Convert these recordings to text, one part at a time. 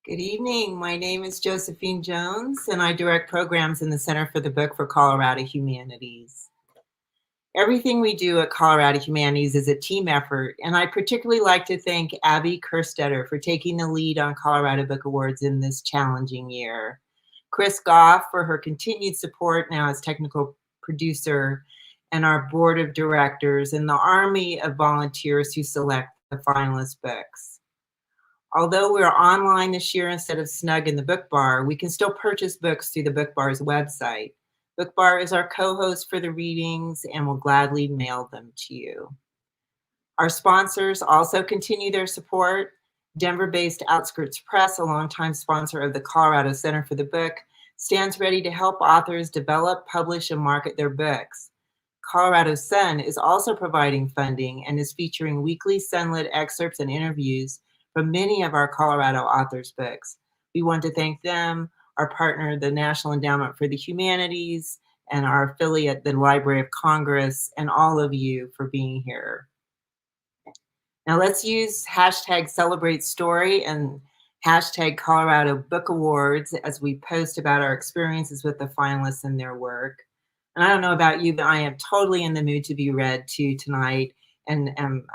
Good evening. My name is Josephine Jones, and I direct programs in the Center for the Book for Colorado Humanities. Everything we do at Colorado Humanities is a team effort, and I particularly like to thank Abby Kerstetter for taking the lead on Colorado Book Awards in this challenging year. Chris Goff for her continued support now as technical producer, and our board of directors, and the army of volunteers who select the finalist books. Although we're online this year instead of snug in the Book Bar, we can still purchase books through the Book Bar's website. Book Bar is our co-host for the readings and will gladly mail them to you. Our sponsors also continue their support. Denver-based Outskirts Press, a longtime sponsor of the Colorado Center for the Book, stands ready to help authors develop, publish, and market their books. Colorado Sun is also providing funding and is featuring weekly Sunlit excerpts and interviews from many of our Colorado authors' books. We want to thank them, our partner, the National Endowment for the Humanities, and our affiliate, the Library of Congress, and all of you for being here. Now let's use hashtag Celebrate Story and hashtag Colorado Book Awards as we post about our experiences with the finalists and their work. And I don't know about you, but I am totally in the mood to be read to tonight, and am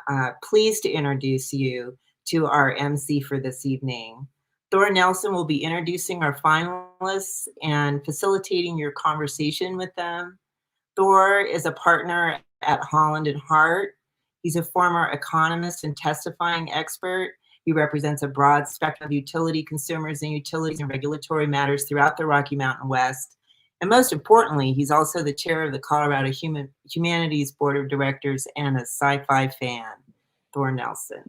pleased to introduce you to our MC for this evening. Thor Nelson will be introducing our finalists and facilitating your conversation with them. Thor is a partner at Holland and Hart. He's a former economist and testifying expert. He represents a broad spectrum of utility consumers and utilities and regulatory matters throughout the Rocky Mountain West. And most importantly, he's also the chair of the Colorado Humanities Board of Directors and a sci-fi fan. Thor Nelson.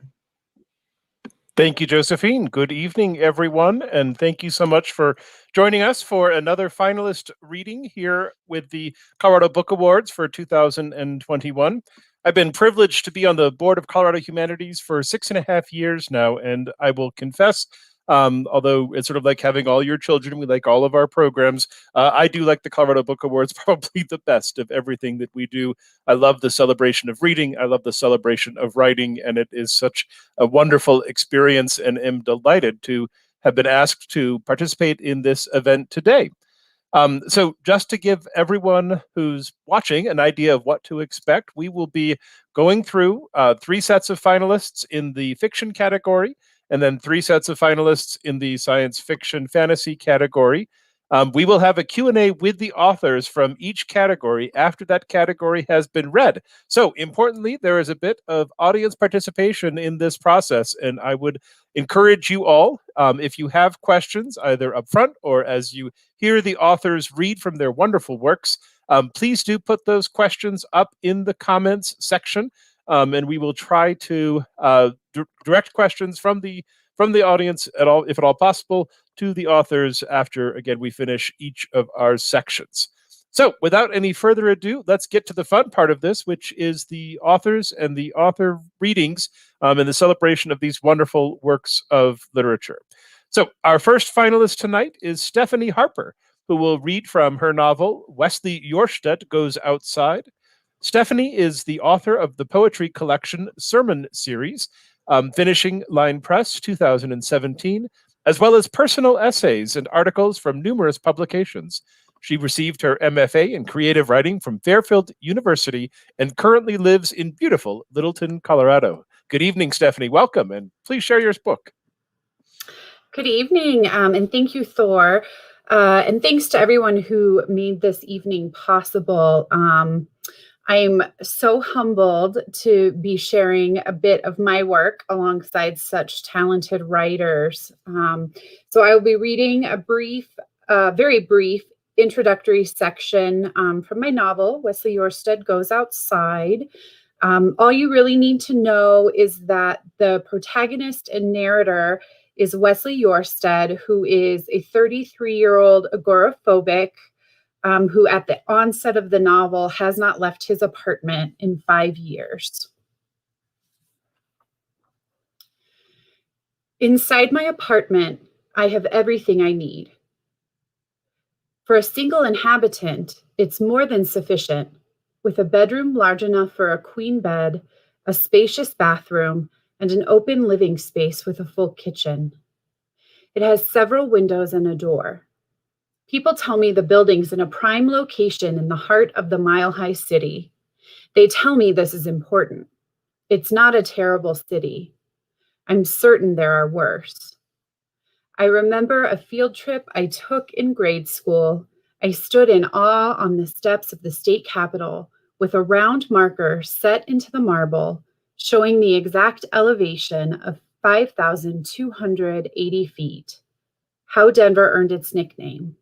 Thank you, Josephine. Good evening, everyone, and thank you so much for joining us for another finalist reading here with the Colorado Book Awards for 2021. I've been privileged to be on the board of Colorado Humanities for 6.5 years now, and I will confess, although it's sort of like having all your children, we like all of our programs, I do like the Colorado Book Awards probably the best of everything that we do. I love the celebration of reading. I love the celebration of writing, and it is such a wonderful experience, and am delighted to have been asked to participate in this event today. So just to give everyone who's watching an idea of what to expect, we will be going through 3 sets of finalists in the fiction category, and then 3 sets of finalists in the science fiction fantasy category. We will have a Q&A with the authors from each category after that category has been read. So importantly, there is a bit of audience participation in this process, and I would encourage you all, if you have questions, either up front or as you hear the authors read from their wonderful works, please do put those questions up in the comments section, and we will try to direct questions from the audience at all, if at all possible, to the authors after, again, we finish each of our sections. So without any further ado, let's get to the fun part of this, which is the authors and the author readings and the celebration of these wonderful works of literature. So our first finalist tonight is Stephanie Harper, who will read from her novel, Wesley Yorstedt Goes Outside. Stephanie is the author of the poetry collection Sermon Series, Finishing Line Press, 2017, as well as personal essays and articles from numerous publications. She received her MFA in creative writing from Fairfield University and currently lives in beautiful Littleton, Colorado. Good evening, Stephanie. Welcome, and please share your book. Good evening, and thank you, Thor. And thanks to everyone who made this evening possible. I'm so humbled to be sharing a bit of my work alongside such talented writers. So I will be reading a very brief introductory section from my novel, Wesley Yorstedt Goes Outside. All you really need to know is that the protagonist and narrator is Wesley Yorstedt, who is a 33-year-old agoraphobic who at the onset of the novel has not left his apartment in 5 years. Inside my apartment, I have everything I need. For a single inhabitant, it's more than sufficient, with a bedroom large enough for a queen bed, a spacious bathroom, and an open living space with a full kitchen. It has several windows and a door. People tell me the building's in a prime location in the heart of the mile-high city. They tell me this is important. It's not a terrible city. I'm certain there are worse. I remember a field trip I took in grade school. I stood in awe on the steps of the state capitol with a round marker set into the marble, showing the exact elevation of 5,280 feet. How Denver earned its nickname.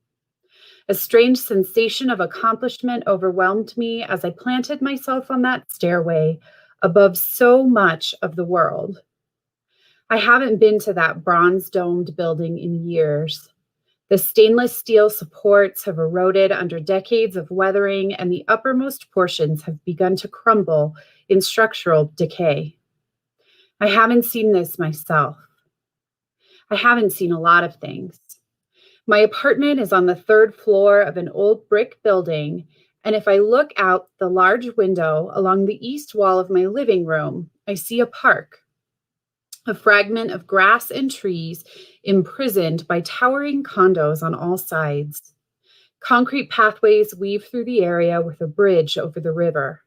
A strange sensation of accomplishment overwhelmed me as I planted myself on that stairway above so much of the world. I haven't been to that bronze-domed building in years. The stainless steel supports have eroded under decades of weathering, and the uppermost portions have begun to crumble in structural decay. I haven't seen this myself. I haven't seen a lot of things. My apartment is on the 3rd floor of an old brick building, and if I look out the large window along the east wall of my living room, I see a park. A fragment of grass and trees imprisoned by towering condos on all sides. Concrete pathways weave through the area with a bridge over the river.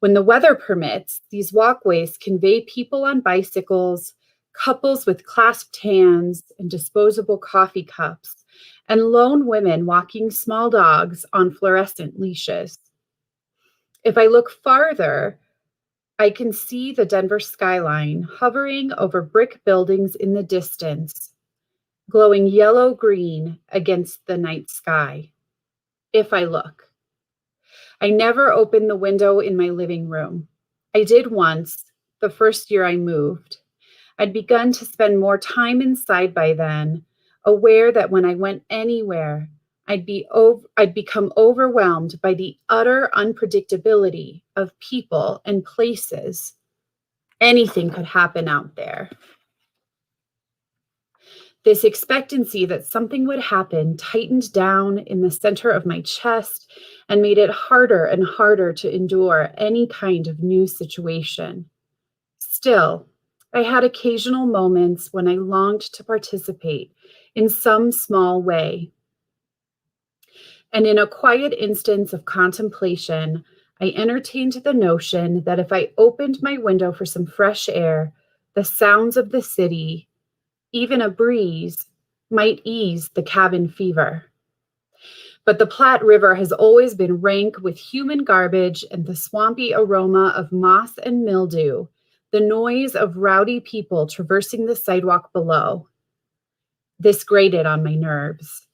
When the weather permits, these walkways convey people on bicycles, couples with clasped hands and disposable coffee cups, and lone women walking small dogs on fluorescent leashes. If I look farther, I can see the Denver skyline hovering over brick buildings in the distance, glowing yellow-green against the night sky. If I look. I never opened the window in my living room. I did once, the first year I moved. I'd begun to spend more time inside by then, aware that when I went anywhere, I'd become overwhelmed by the utter unpredictability of people and places. Anything could happen out there. This expectancy that something would happen tightened down in the center of my chest and made it harder and harder to endure any kind of new situation. Still, I had occasional moments when I longed to participate in some small way. And in a quiet instance of contemplation, I entertained the notion that if I opened my window for some fresh air, the sounds of the city, even a breeze, might ease the cabin fever. But the Platte River has always been rank with human garbage and the swampy aroma of moss and mildew, the noise of rowdy people traversing the sidewalk below. This grated on my nerves.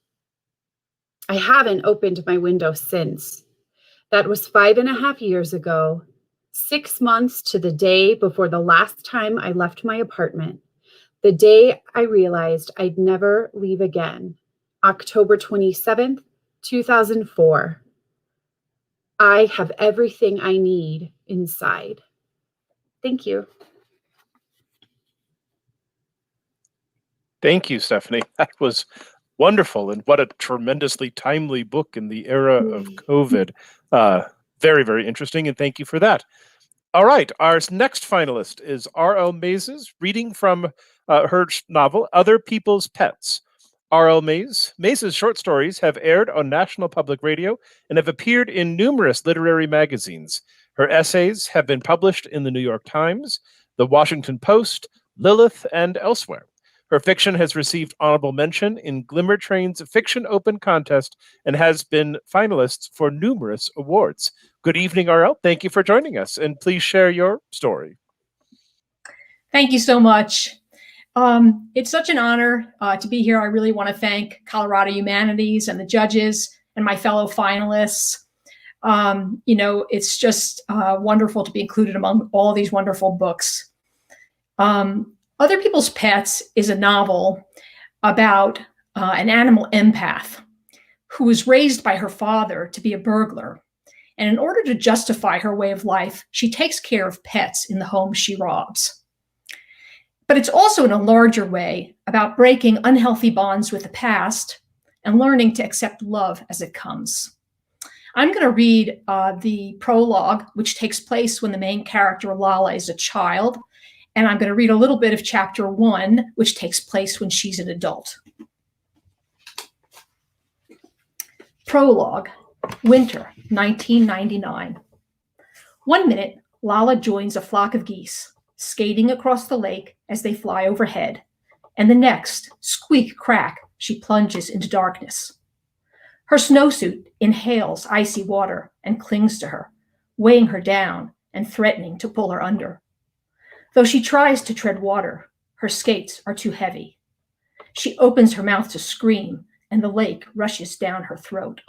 I haven't opened my window since. That was 5.5 years ago, 6 months to the day before the last time I left my apartment, the day I realized I'd never leave again, October 27th, 2004. I have everything I need inside. Thank you. Thank you, Stephanie. That was wonderful, and what a tremendously timely book in the era of COVID. Very, very interesting, and thank you for that. All right, our next finalist is R.L. Maizes, reading from her novel, Other People's Pets. R.L. Maizes' short stories have aired on National Public Radio and have appeared in numerous literary magazines. Her essays have been published in the New York Times, the Washington Post, Lilith, and elsewhere. Her fiction has received honorable mention in Glimmer Train's Fiction Open Contest and has been finalists for numerous awards. Good evening, R.L. Thank you for joining us, and please share your story. Thank you so much. It's such an honor to be here. I really want to thank Colorado Humanities and the judges and my fellow finalists. It's just wonderful to be included among all these wonderful books. Other People's Pets is a novel about an animal empath who was raised by her father to be a burglar. And in order to justify her way of life, she takes care of pets in the homes she robs. But it's also in a larger way about breaking unhealthy bonds with the past and learning to accept love as it comes. I'm going to read the prologue, which takes place when the main character, Lala, is a child. And I'm going to read a little bit of chapter 1, which takes place when she's an adult. Prologue, winter, 1999. One minute, Lala joins a flock of geese, skating across the lake as they fly overhead. And the next, squeak, crack, she plunges into darkness. Her snowsuit inhales icy water and clings to her, weighing her down and threatening to pull her under. Though she tries to tread water, her skates are too heavy. She opens her mouth to scream, and the lake rushes down her throat.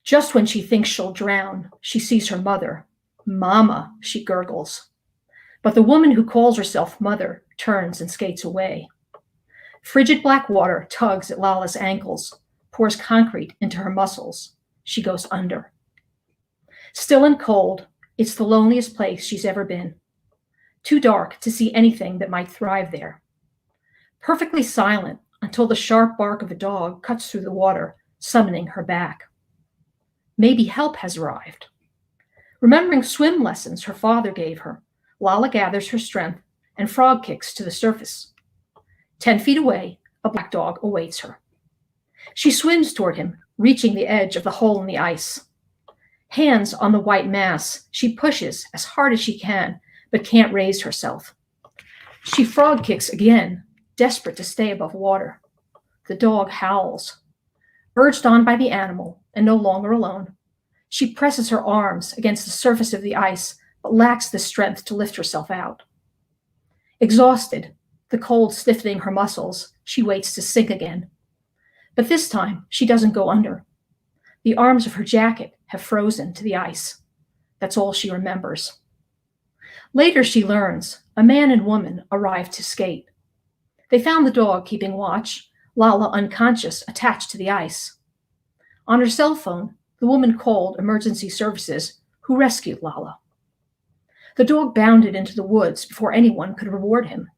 Just when she thinks she'll drown, she sees her mother. Mama, she gurgles. But the woman who calls herself mother turns and skates away. Frigid black water tugs at Lala's ankles, pours concrete into her muscles. She goes under. Still and cold, it's the loneliest place she's ever been. Too dark to see anything that might thrive there. Perfectly silent until the sharp bark of a dog cuts through the water, summoning her back. Maybe help has arrived. Remembering swim lessons her father gave her, Lala gathers her strength and frog kicks to the surface. 10 feet away, a black dog awaits her. She swims toward him, reaching the edge of the hole in the ice. Hands on the white mass, she pushes as hard as she can, but can't raise herself. She frog kicks again, desperate to stay above water. The dog howls. Urged on by the animal, and no longer alone, she presses her arms against the surface of the ice, but lacks the strength to lift herself out. Exhausted, the cold stiffening her muscles, she waits to sink again. But this time, she doesn't go under. The arms of her jacket have frozen to the ice. That's all she remembers. Later, she learns a man and woman arrived to skate. They found the dog keeping watch, Lala unconscious, attached to the ice. On her cell phone, the woman called emergency services, who rescued Lala. The dog bounded into the woods before anyone could reward him.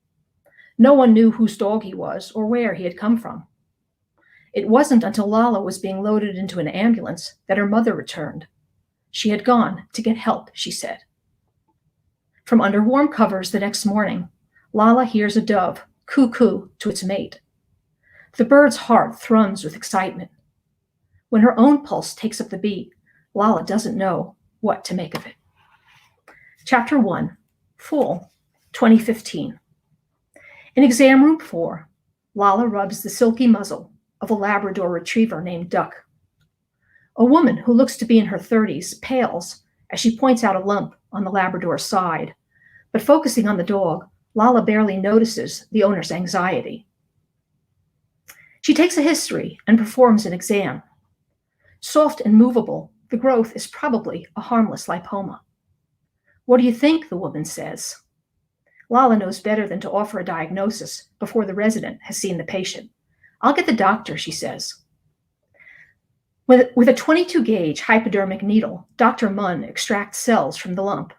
No one knew whose dog he was or where he had come from. It wasn't until Lala was being loaded into an ambulance that her mother returned. She had gone to get help, she said. From under warm covers the next morning, Lala hears a dove coo-coo to its mate. The bird's heart thrums with excitement. When her own pulse takes up the beat, Lala doesn't know what to make of it. Chapter 1, Fall, 2015. In exam room 4, Lala rubs the silky muzzle of a Labrador retriever named Duck. A woman who looks to be in her 30s pales as she points out a lump on the Labrador's side, but focusing on the dog, Lala barely notices the owner's anxiety. She takes a history and performs an exam. Soft and movable, the growth is probably a harmless lipoma. What do you think? The woman says. Lala knows better than to offer a diagnosis before the resident has seen the patient. I'll get the doctor, she says. With a 22 gauge hypodermic needle, Dr. Munn extracts cells from the lump.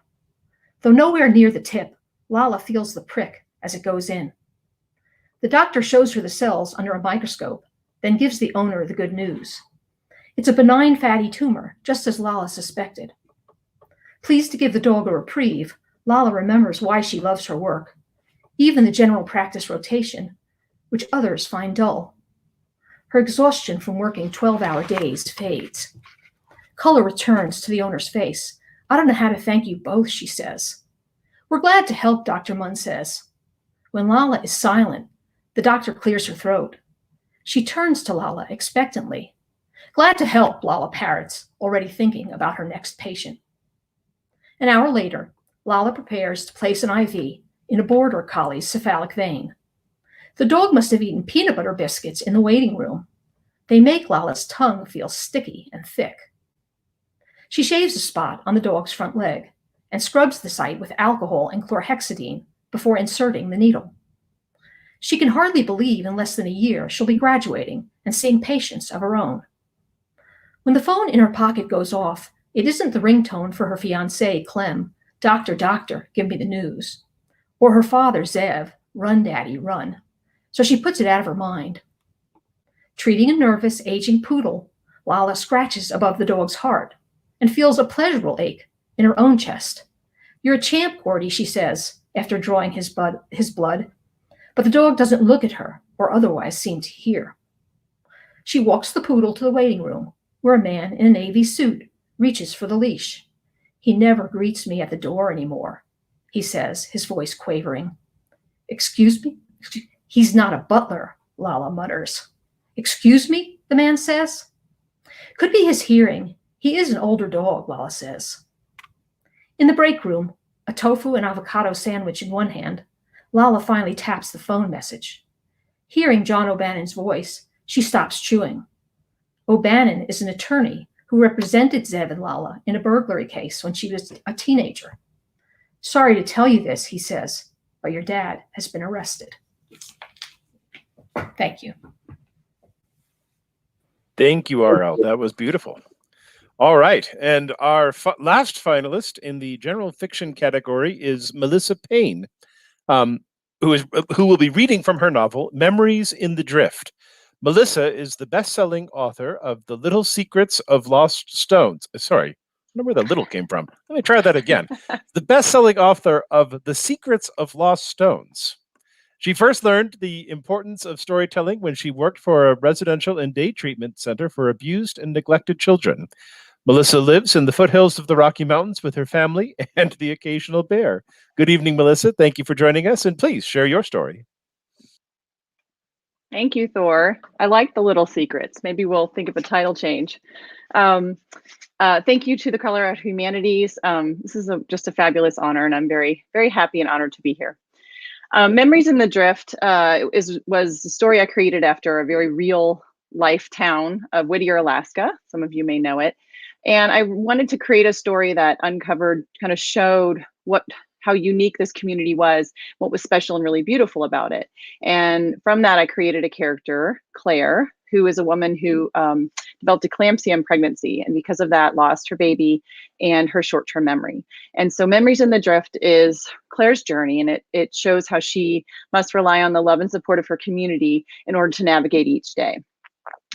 Though nowhere near the tip, Lala feels the prick as it goes in. The doctor shows her the cells under a microscope, then gives the owner the good news. It's a benign fatty tumor, just as Lala suspected. Pleased to give the dog a reprieve, Lala remembers why she loves her work, even the general practice rotation, which others find dull. Her exhaustion from working 12-hour days fades. Color returns to the owner's face. I don't know how to thank you both, she says. We're glad to help, Dr. Munn says. When Lala is silent, the doctor clears her throat. She turns to Lala expectantly. Glad to help, Lala parrots, already thinking about her next patient. An hour later, Lala prepares to place an IV in a border collie's cephalic vein. The dog must have eaten peanut butter biscuits in the waiting room. They make Lala's tongue feel sticky and thick. She shaves a spot on the dog's front leg and scrubs the site with alcohol and chlorhexidine before inserting the needle. She can hardly believe in less than a year she'll be graduating and seeing patients of her own. When the phone in her pocket goes off, it isn't the ringtone for her fiancé, Clem, Doctor, doctor, give me the news, or her father, Zev, run, daddy, run. So she puts it out of her mind. Treating a nervous, aging poodle, Lala scratches above the dog's heart and feels a pleasurable ache in her own chest. You're a champ, Gordy, she says, after drawing his blood, but the dog doesn't look at her or otherwise seem to hear. She walks the poodle to the waiting room, where a man in a navy suit reaches for the leash. He never greets me at the door anymore, he says, his voice quavering. Excuse me? He's not a butler, Lala mutters. Excuse me, the man says. Could be his hearing. He is an older dog, Lala says. In the break room, a tofu and avocado sandwich in one hand, Lala finally taps the phone message. Hearing John O'Bannon's voice, she stops chewing. O'Bannon is an attorney who represented Zev and Lala in a burglary case when she was a teenager. Sorry to tell you this, he says, but your dad has been arrested. Thank you. Thank you, RL. That was beautiful. All right. And our last finalist in the general fiction category is Melissa Payne, who will be reading from her novel, Memories in the Drift. Melissa is the best-selling author of The Little Secrets of Lost Stones. Sorry, I don't know where the little came from. Let me try that again. The best-selling author of The Secrets of Lost Stones. She first learned the importance of storytelling when she worked for a residential and day treatment center for abused and neglected children. Melissa lives in the foothills of the Rocky Mountains with her family and the occasional bear. Good evening, Melissa. Thank you for joining us, and please share your story. Thank you, Thor. I like the little secrets. Maybe we'll think of a title change. Thank you to the Colorado Humanities. This is just a fabulous honor, and I'm very, very happy and honored to be here. Memories in the Drift was a story I created after a very real life town of Whittier, Alaska. Some of you may know it. And I wanted to create a story that uncovered, kind of showed how unique this community was, what was special and really beautiful about it. And from that, I created a character, Claire, who is a woman who developed eclampsia in pregnancy, and because of that, lost her baby and her short-term memory. And so Memories in the Drift is Claire's journey, and it shows how she must rely on the love and support of her community in order to navigate each day.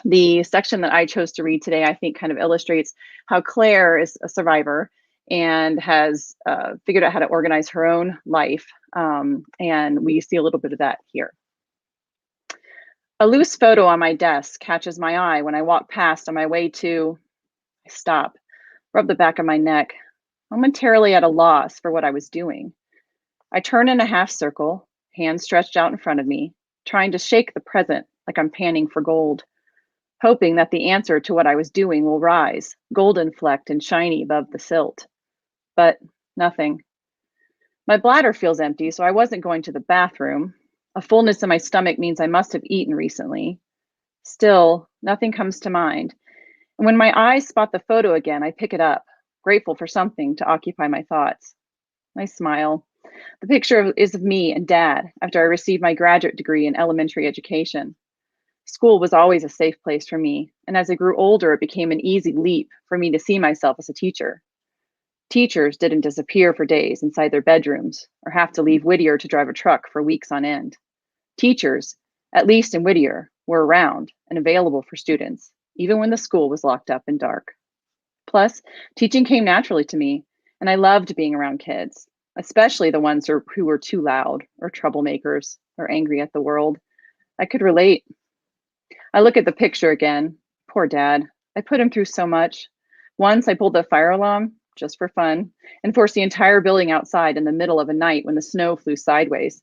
The section that I chose to read today, I think, kind of illustrates how Claire is a survivor and has figured out how to organize her own life. And we see a little bit of that here. A loose photo on my desk catches my eye when I walk past on my way to, I stop, rub the back of my neck, momentarily at a loss for what I was doing. I turn in a half circle, hands stretched out in front of me, trying to shake the present like I'm panning for gold, hoping that the answer to what I was doing will rise, golden flecked and shiny above the silt. But nothing. My bladder feels empty, so I wasn't going to the bathroom. A fullness in my stomach means I must have eaten recently. Still, nothing comes to mind. And when my eyes spot the photo again, I pick it up, grateful for something to occupy my thoughts. I smile. The picture is of me and Dad after I received my graduate degree in elementary education. School was always a safe place for me, and as I grew older, it became an easy leap for me to see myself as a teacher. Teachers didn't disappear for days inside their bedrooms or have to leave Whittier to drive a truck for weeks on end. Teachers, at least in Whittier, were around and available for students, even when the school was locked up and dark. Plus, teaching came naturally to me, and I loved being around kids, especially the ones who were too loud or troublemakers or angry at the world. I could relate. I look at the picture again. Poor Dad. I put him through so much. Once I pulled the fire alarm, just for fun, and forced the entire building outside in the middle of a night when the snow flew sideways.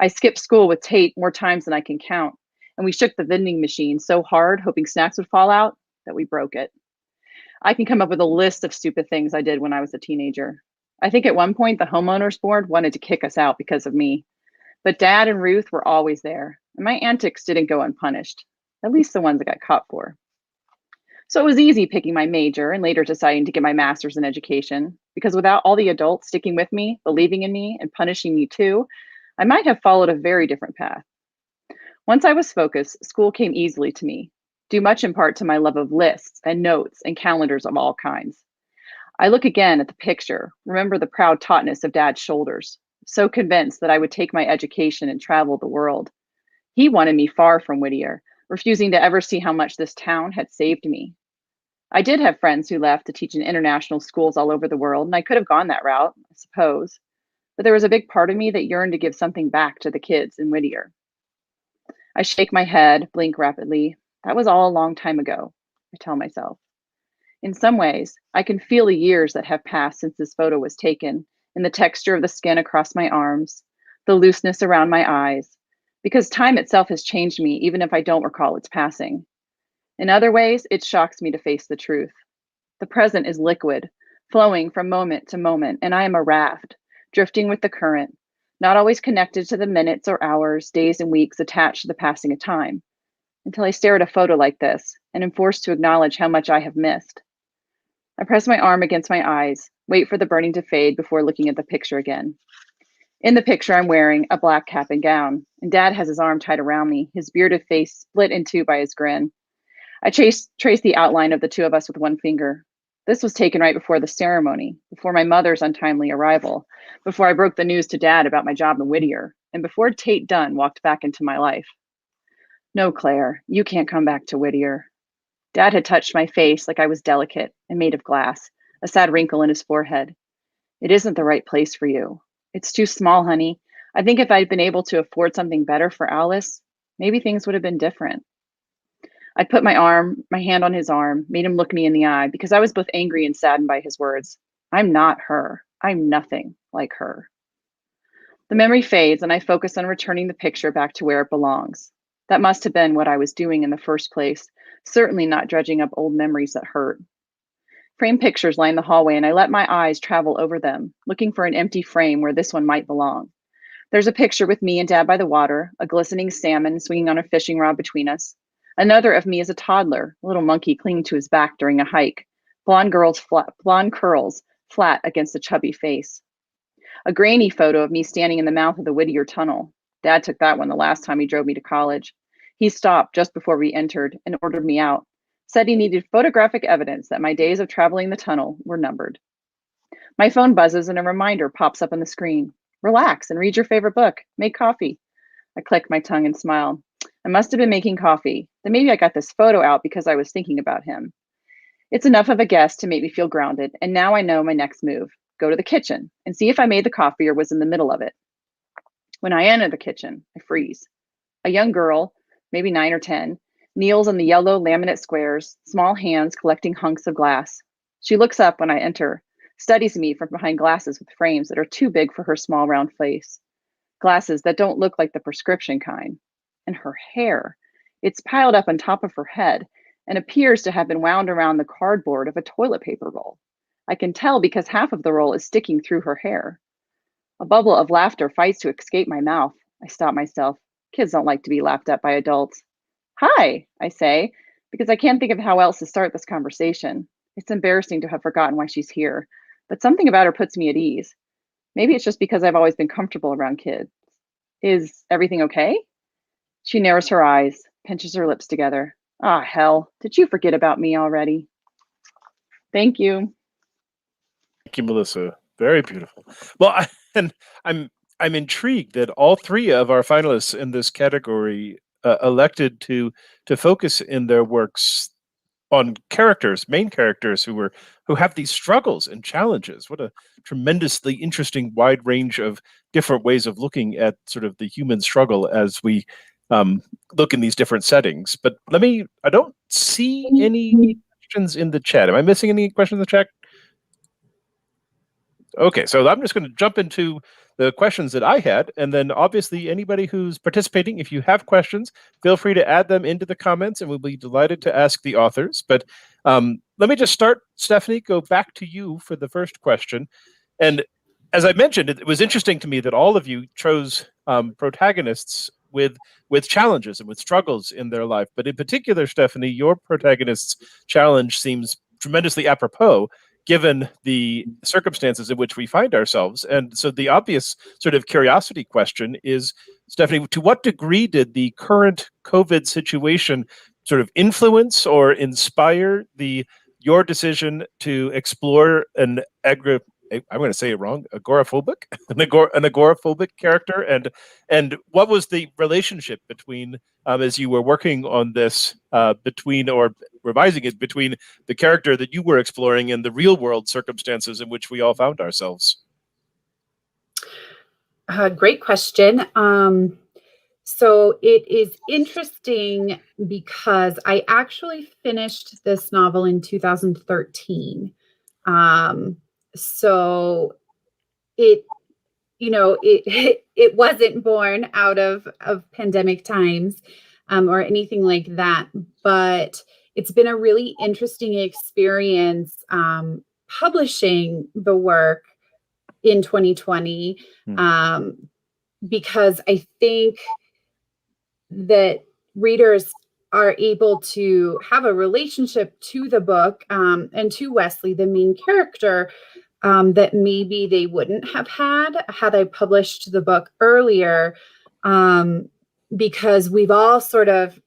I skipped school with Tate more times than I can count, and we shook the vending machine so hard, hoping snacks would fall out, that we broke it. I can come up with a list of stupid things I did when I was a teenager. I think at one point the homeowners board wanted to kick us out because of me, but Dad and Ruth were always there, and my antics didn't go unpunished, at least the ones I got caught for. So it was easy picking my major and later deciding to get my master's in education, because without all the adults sticking with me, believing in me, and punishing me too, I might have followed a very different path. Once I was focused, school came easily to me, due much in part to my love of lists and notes and calendars of all kinds. I look again at the picture, remember the proud tautness of Dad's shoulders, so convinced that I would take my education and travel the world. He wanted me far from Whittier, refusing to ever see how much this town had saved me. I did have friends who left to teach in international schools all over the world, and I could have gone that route, I suppose. but there was a big part of me that yearned to give something back to the kids in Whittier. I shake my head, blink rapidly. That was all a long time ago, I tell myself. In some ways, I can feel the years that have passed since this photo was taken, in the texture of the skin across my arms, the looseness around my eyes, because time itself has changed me even if I don't recall its passing. In other ways, it shocks me to face the truth. The present is liquid, flowing from moment to moment, and I am a raft, drifting with the current, not always connected to the minutes or hours, days and weeks attached to the passing of time, until I stare at a photo like this and am forced to acknowledge how much I have missed. I press my arm against my eyes, wait for the burning to fade before looking at the picture again. In the picture, I'm wearing a black cap and gown, and Dad has his arm tied around me, his bearded face split in two by his grin. I trace the outline of the two of us with one finger. This was taken right before the ceremony, before my mother's untimely arrival, before I broke the news to Dad about my job in Whittier, and before Tate Dunn walked back into my life. No, Claire, you can't come back to Whittier. Dad had touched my face like I was delicate and made of glass, a sad wrinkle in his forehead. It isn't the right place for you. It's too small, honey. I think if I'd been able to afford something better for Alice, maybe things would have been different. I put my hand on his arm, made him look me in the eye because I was both angry and saddened by his words. I'm not her. I'm nothing like her. The memory fades and I focus on returning the picture back to where it belongs. That must have been what I was doing in the first place, certainly not dredging up old memories that hurt. Framed pictures line the hallway and I let my eyes travel over them, looking for an empty frame where this one might belong. There's a picture with me and Dad by the water, a glistening salmon swinging on a fishing rod between us. Another of me as a toddler, a little monkey clinging to his back during a hike, blonde curls flat against a chubby face. A grainy photo of me standing in the mouth of the Whittier Tunnel. Dad took that one the last time he drove me to college. He stopped just before we entered and ordered me out, said he needed photographic evidence that my days of traveling the tunnel were numbered. My phone buzzes and a reminder pops up on the screen. Relax and read your favorite book. Make coffee. I click my tongue and smile. I must have been making coffee. Then maybe I got this photo out because I was thinking about him. It's enough of a guess to make me feel grounded, and now I know my next move. Go to the kitchen and see if I made the coffee or was in the middle of it. When I enter the kitchen, I freeze. A young girl, maybe 9 or 10, kneels on the yellow laminate squares, small hands collecting hunks of glass. She looks up when I enter, studies me from behind glasses with frames that are too big for her small round face. Glasses that don't look like the prescription kind. And her hair, it's piled up on top of her head and appears to have been wound around the cardboard of a toilet paper roll. I can tell because half of the roll is sticking through her hair. A bubble of laughter fights to escape my mouth. I stop myself. Kids don't like to be laughed at by adults. Hi, I say, because I can't think of how else to start this conversation. It's embarrassing to have forgotten why she's here, but something about her puts me at ease. Maybe it's just because I've always been comfortable around kids. Is everything okay? She narrows her eyes, pinches her lips together. Ah, hell, did you forget about me already? Thank you. Thank you, Melissa. Very beautiful. Well, I'm intrigued that all three of our finalists in this category elected to focus in their works on characters, main characters who have these struggles and challenges. What a tremendously interesting wide range of different ways of looking at sort of the human struggle as we look in these different settings. But I don't see any questions in the chat. Am I missing any questions in the chat? Okay, so I'm just going to jump into the questions that I had, and then obviously anybody who's participating, if you have questions, feel free to add them into the comments, and we'll be delighted to ask the authors. But let me just start, Stephanie, go back to you for the first question. And as I mentioned, it was interesting to me that all of you chose protagonists with challenges and with struggles in their life. But in particular, Stephanie, your protagonist's challenge seems tremendously apropos given the circumstances in which we find ourselves. And so the obvious sort of curiosity question is, Stephanie, to what degree did the current COVID situation sort of influence or inspire your decision to explore I'm going to say it wrong, an agoraphobic character, and what was the relationship between, as you were working on this, or revising it, between the character that you were exploring and the real world circumstances in which we all found ourselves? Great question. So it is interesting because I actually finished this novel in 2013. So it, it wasn't born out of pandemic times, or anything like that, but it's been a really interesting experience, publishing the work in 2020, because I think that readers are able to have a relationship to the book, and to Wesley, the main character, that maybe they wouldn't have had I published the book earlier, because we've all sort of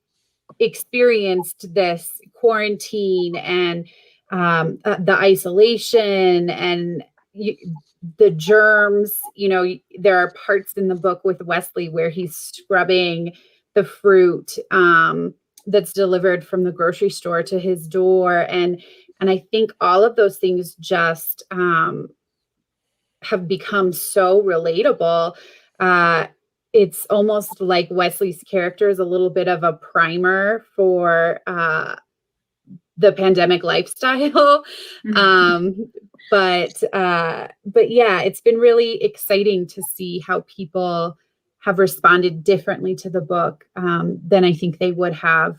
experienced this quarantine and the isolation and the germs. There are parts in the book with Wesley where he's scrubbing the fruit that's delivered from the grocery store to his door, and I think all of those things just have become so relatable. It's almost like Wesley's character is a little bit of a primer for the pandemic lifestyle. But yeah, it's been really exciting to see how people have responded differently to the book than I think they would have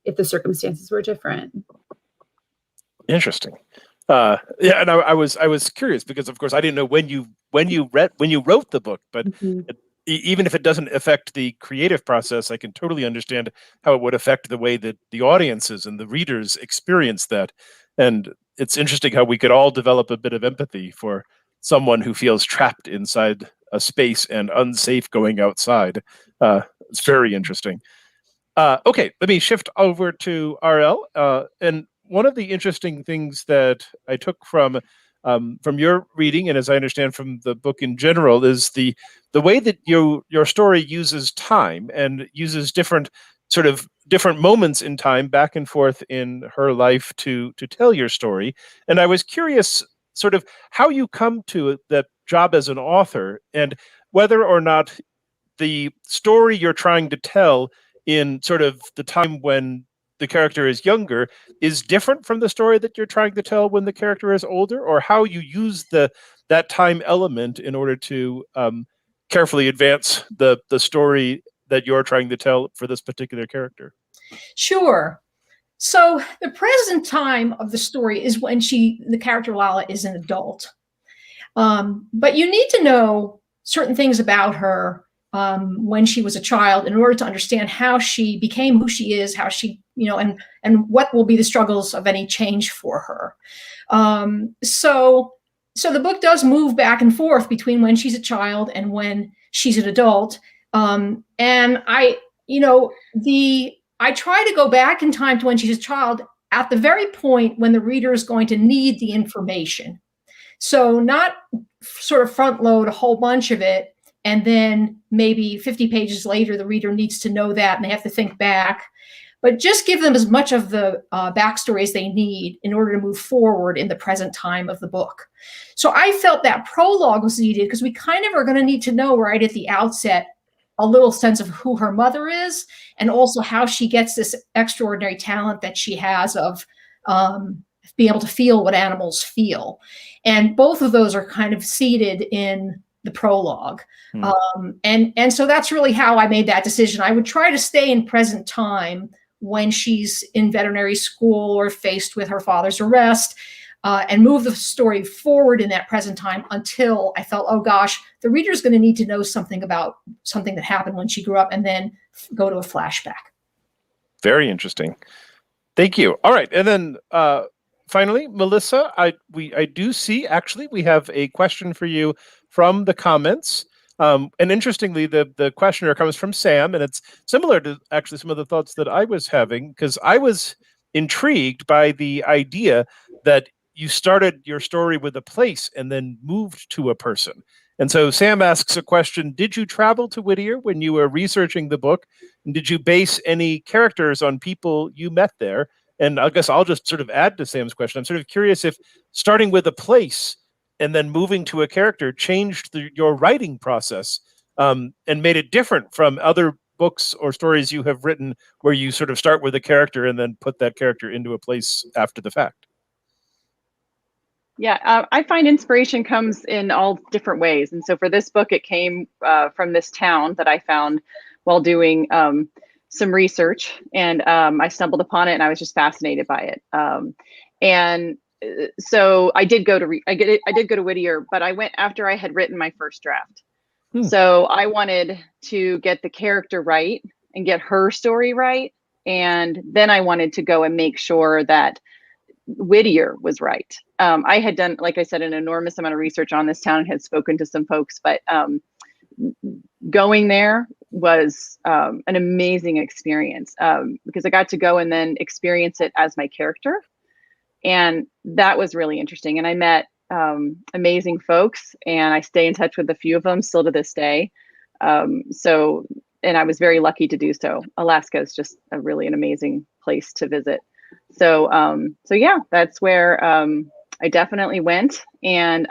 if the circumstances were different. Interesting. Yeah, and I was curious because, of course, I didn't know when you wrote the book, but even if it doesn't affect the creative process, I can totally understand how it would affect the way that the audiences and the readers experience that. And it's interesting how we could all develop a bit of empathy for someone who feels trapped inside a space and unsafe going outside. It's very interesting. Okay, let me shift over to RL. And one of the interesting things that I took from your reading, and as I understand from the book in general, is the way that your story uses time and uses different moments in time back and forth in her life to tell your story. And I was curious sort of how you come to that job as an author and whether or not the story you're trying to tell in sort of the time when the character is younger is different from the story that you're trying to tell when the character is older, or how you use that time element in order to carefully advance the story that you're trying to tell for this particular character. Sure. So the present time of the story is when the character Lala is an adult. But you need to know certain things about her when she was a child in order to understand how she became who she is, how she, and what will be the struggles of any change for her. So the book does move back and forth between when she's a child and when she's an adult. And I try to go back in time to when she's a child at the very point when the reader is going to need the information. So not sort of front load a whole bunch of it, and then maybe 50 pages later, the reader needs to know that and they have to think back, but just give them as much of the backstory as they need in order to move forward in the present time of the book. So I felt that prologue was needed because we kind of are going to need to know right at the outset a little sense of who her mother is and also how she gets this extraordinary talent that she has of being able to feel what animals feel. And both of those are kind of seated in the prologue. And so that's really how I made that decision. I would try to stay in present time when she's in veterinary school or faced with her father's arrest, and move the story forward in that present time until I felt, oh gosh, the reader's going to need to know something about something that happened when she grew up, and then go to a flashback. Very interesting. Thank you. All right. And then finally, Melissa, I do see, actually, we have a question for you from the comments. And interestingly, the questioner comes from Sam, and it's similar to actually some of the thoughts that I was having, because I was intrigued by the idea that you started your story with a place and then moved to a person. And so Sam asks a question: did you travel to Whittier when you were researching the book? And did you base any characters on people you met there? And I guess I'll just sort of add to Sam's question. I'm sort of curious if starting with a place and then moving to a character changed your writing process and made it different from other books or stories you have written where you sort of start with a character and then put that character into a place after the fact? Yeah, I find inspiration comes in all different ways. And so for this book, it came from this town that I found while doing some research, and I stumbled upon it and I was just fascinated by it. So I did go to I did go to Whittier, but I went after I had written my first draft. So I wanted to get the character right and get her story right. And then I wanted to go and make sure that Whittier was right. I had done, like I said, an enormous amount of research on this town and had spoken to some folks, but going there was an amazing experience because I got to go and then experience it as my character. And that was really interesting. And I met amazing folks, and I stay in touch with a few of them still to this day. And I was very lucky to do so. Alaska is just an amazing place to visit. So yeah, that's where I definitely went. And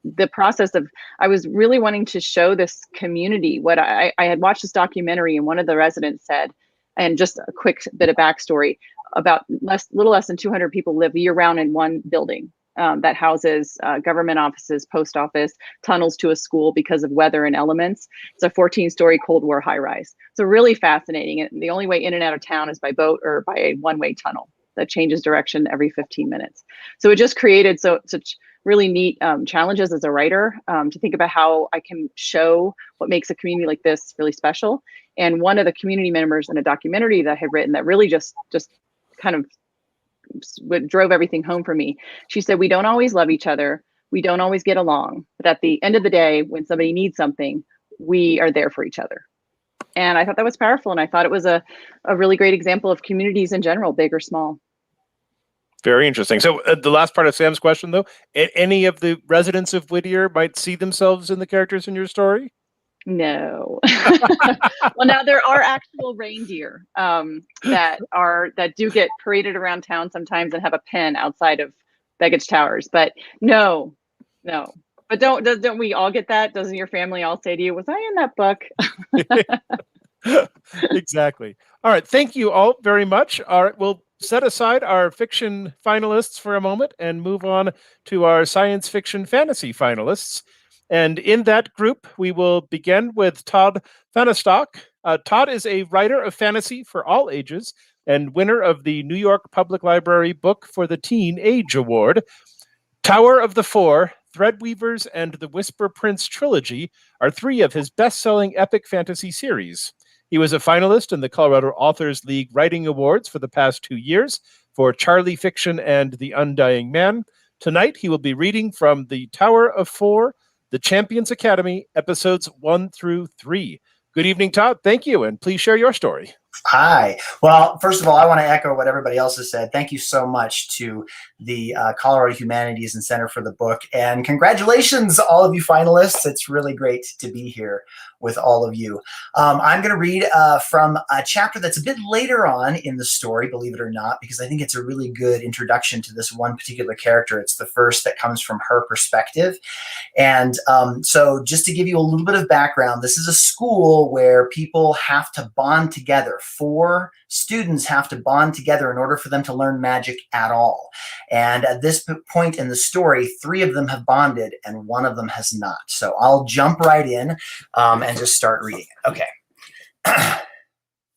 the process of, I was really wanting to show this community what I had watched this documentary, and one of the residents said, and just a quick bit of backstory, about little less than 200 people live year round in one building that houses government offices, post office, tunnels to a school because of weather and elements. It's a 14-story Cold War high rise. So really fascinating. And the only way in and out of town is by boat or by a one-way tunnel that changes direction every 15 minutes. So it just created such really neat challenges as a writer to think about how I can show what makes a community like this really special. And one of the community members in a documentary that I had written that really just kind of what drove everything home for me. She said, we don't always love each other. We don't always get along. But at the end of the day, when somebody needs something, we are there for each other. And I thought that was powerful. And I thought it was a really great example of communities in general, big or small. Very interesting. So the last part of Sam's question, though, any of the residents of Whittier might see themselves in the characters in your story? No. Well, now there are actual reindeer that do get paraded around town sometimes and have a pen outside of baggage towers. But no. But don't we all get that? Doesn't your family all say to you, was I in that book? Exactly. All right. Thank you all very much. All right. We'll set aside our fiction finalists for a moment and move on to our science fiction fantasy finalists. And in that group, we will begin with Todd Fahnestock. Todd is a writer of fantasy for all ages and winner of the New York Public Library Book for the Teen Age Award. Tower of the Four, Threadweavers, and the Whisper Prince trilogy are three of his best-selling epic fantasy series. He was a finalist in the Colorado Authors League Writing Awards for the past 2 years for Charlie Fiction and The Undying Man. Tonight, he will be reading from The Tower of Four, The Champions Academy, episodes 1 through 3. Good evening, Todd. Thank you, and please share your story. Hi. Well, first of all, I want to echo what everybody else has said. Thank you so much to the Colorado Humanities and Center for the Book. And congratulations, all of you finalists. It's really great to be here with all of you. I'm going to read from a chapter that's a bit later on in the story, believe it or not, because I think it's a really good introduction to this one particular character. It's the first that comes from her perspective. And so just to give you a little bit of background, this is a school where people have to bond together. 4 students have to bond together in order for them to learn magic at all. And at this point in the story, 3 of them have bonded and 1 of them has not. So I'll jump right in and just start reading it. Okay.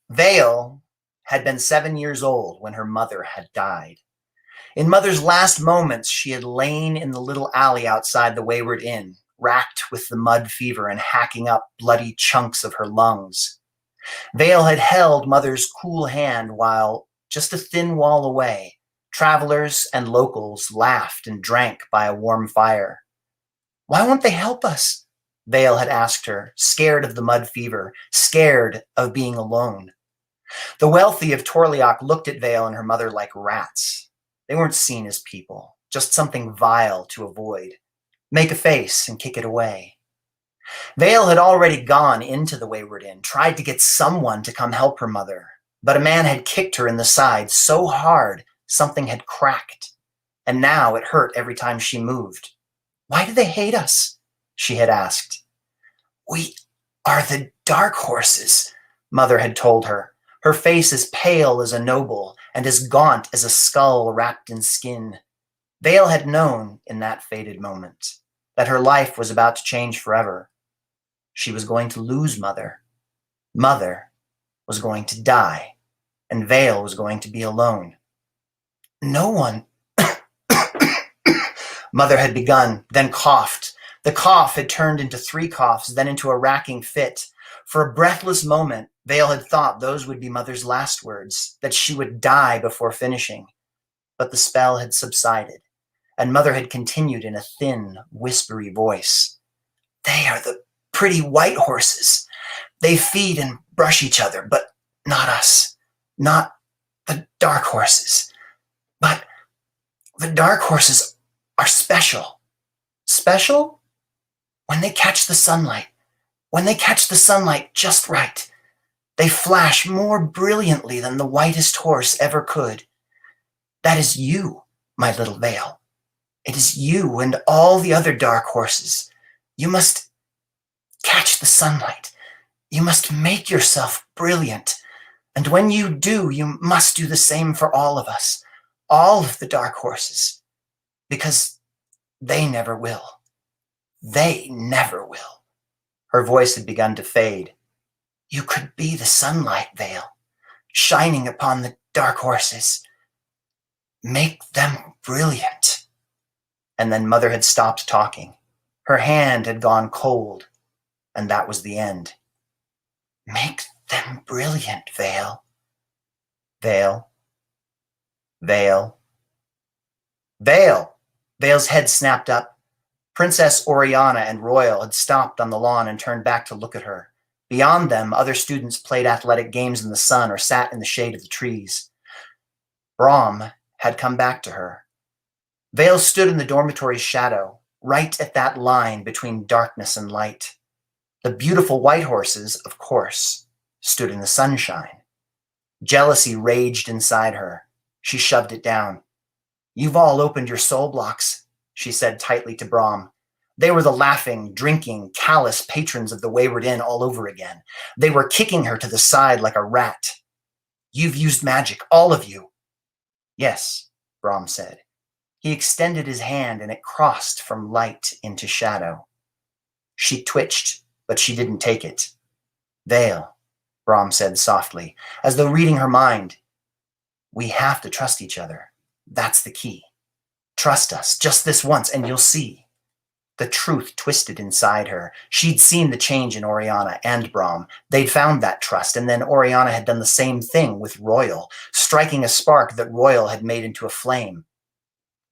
Vale had been 7 years old when her mother had died. In Mother's last moments, she had lain in the little alley outside the Wayward Inn, racked with the mud fever and hacking up bloody chunks of her lungs. Vale had held Mother's cool hand while, just a thin wall away, travelers and locals laughed and drank by a warm fire. Why won't they help us? Vale had asked her, scared of the mud fever, scared of being alone. The wealthy of Torliok looked at Vale and her mother like rats. They weren't seen as people, just something vile to avoid. Make a face and kick it away. Vale had already gone into the Wayward Inn, tried to get someone to come help her mother, but a man had kicked her in the side so hard something had cracked, and now it hurt every time she moved. Why do they hate us? She had asked. We are the dark horses, Mother had told her, her face as pale as a noble and as gaunt as a skull wrapped in skin. Vale had known in that fated moment that her life was about to change forever. She was going to lose Mother. Mother was going to die, and Vale was going to be alone. No one... Mother had begun, then coughed. The cough had turned into 3 coughs, then into a racking fit. For a breathless moment, Vale had thought those would be Mother's last words, that she would die before finishing. But the spell had subsided, and Mother had continued in a thin, whispery voice. They are the pretty white horses. They feed and brush each other, but not us. Not the dark horses. But the dark horses are special. Special? When they catch the sunlight. When they catch the sunlight just right. They flash more brilliantly than the whitest horse ever could. That is you, my little Vale. It is you and all the other dark horses. You must catch the sunlight. You must make yourself brilliant. And when you do, you must do the same for all of us, all of the dark horses, because they never will. They never will. Her voice had begun to fade. You could be the sunlight, Vale, shining upon the dark horses. Make them brilliant. And then Mother had stopped talking. Her hand had gone cold, and that was the end. Make them brilliant, Vale. Vale. Vale. Vale! Vale's head snapped up. Princess Oriana and Royal had stopped on the lawn and turned back to look at her. Beyond them, other students played athletic games in the sun or sat in the shade of the trees. Brahm had come back to her. Vale stood in the dormitory's shadow, right at that line between darkness and light. The beautiful white horses, of course, stood in the sunshine. Jealousy raged inside her. She shoved it down. You've all opened your soul blocks, she said tightly to Brahm. They were the laughing, drinking, callous patrons of the Wayward Inn all over again. They were kicking her to the side like a rat. You've used magic, all of you. Yes, Brahm said. He extended his hand and it crossed from light into shadow. She twitched, but she didn't take it. Vale, Brahm said softly, as though reading her mind. We have to trust each other. That's the key. Trust us just this once and you'll see. The truth twisted inside her. She'd seen the change in Oriana and Brahm. They'd found that trust, and then Oriana had done the same thing with Royal, striking a spark that Royal had made into a flame.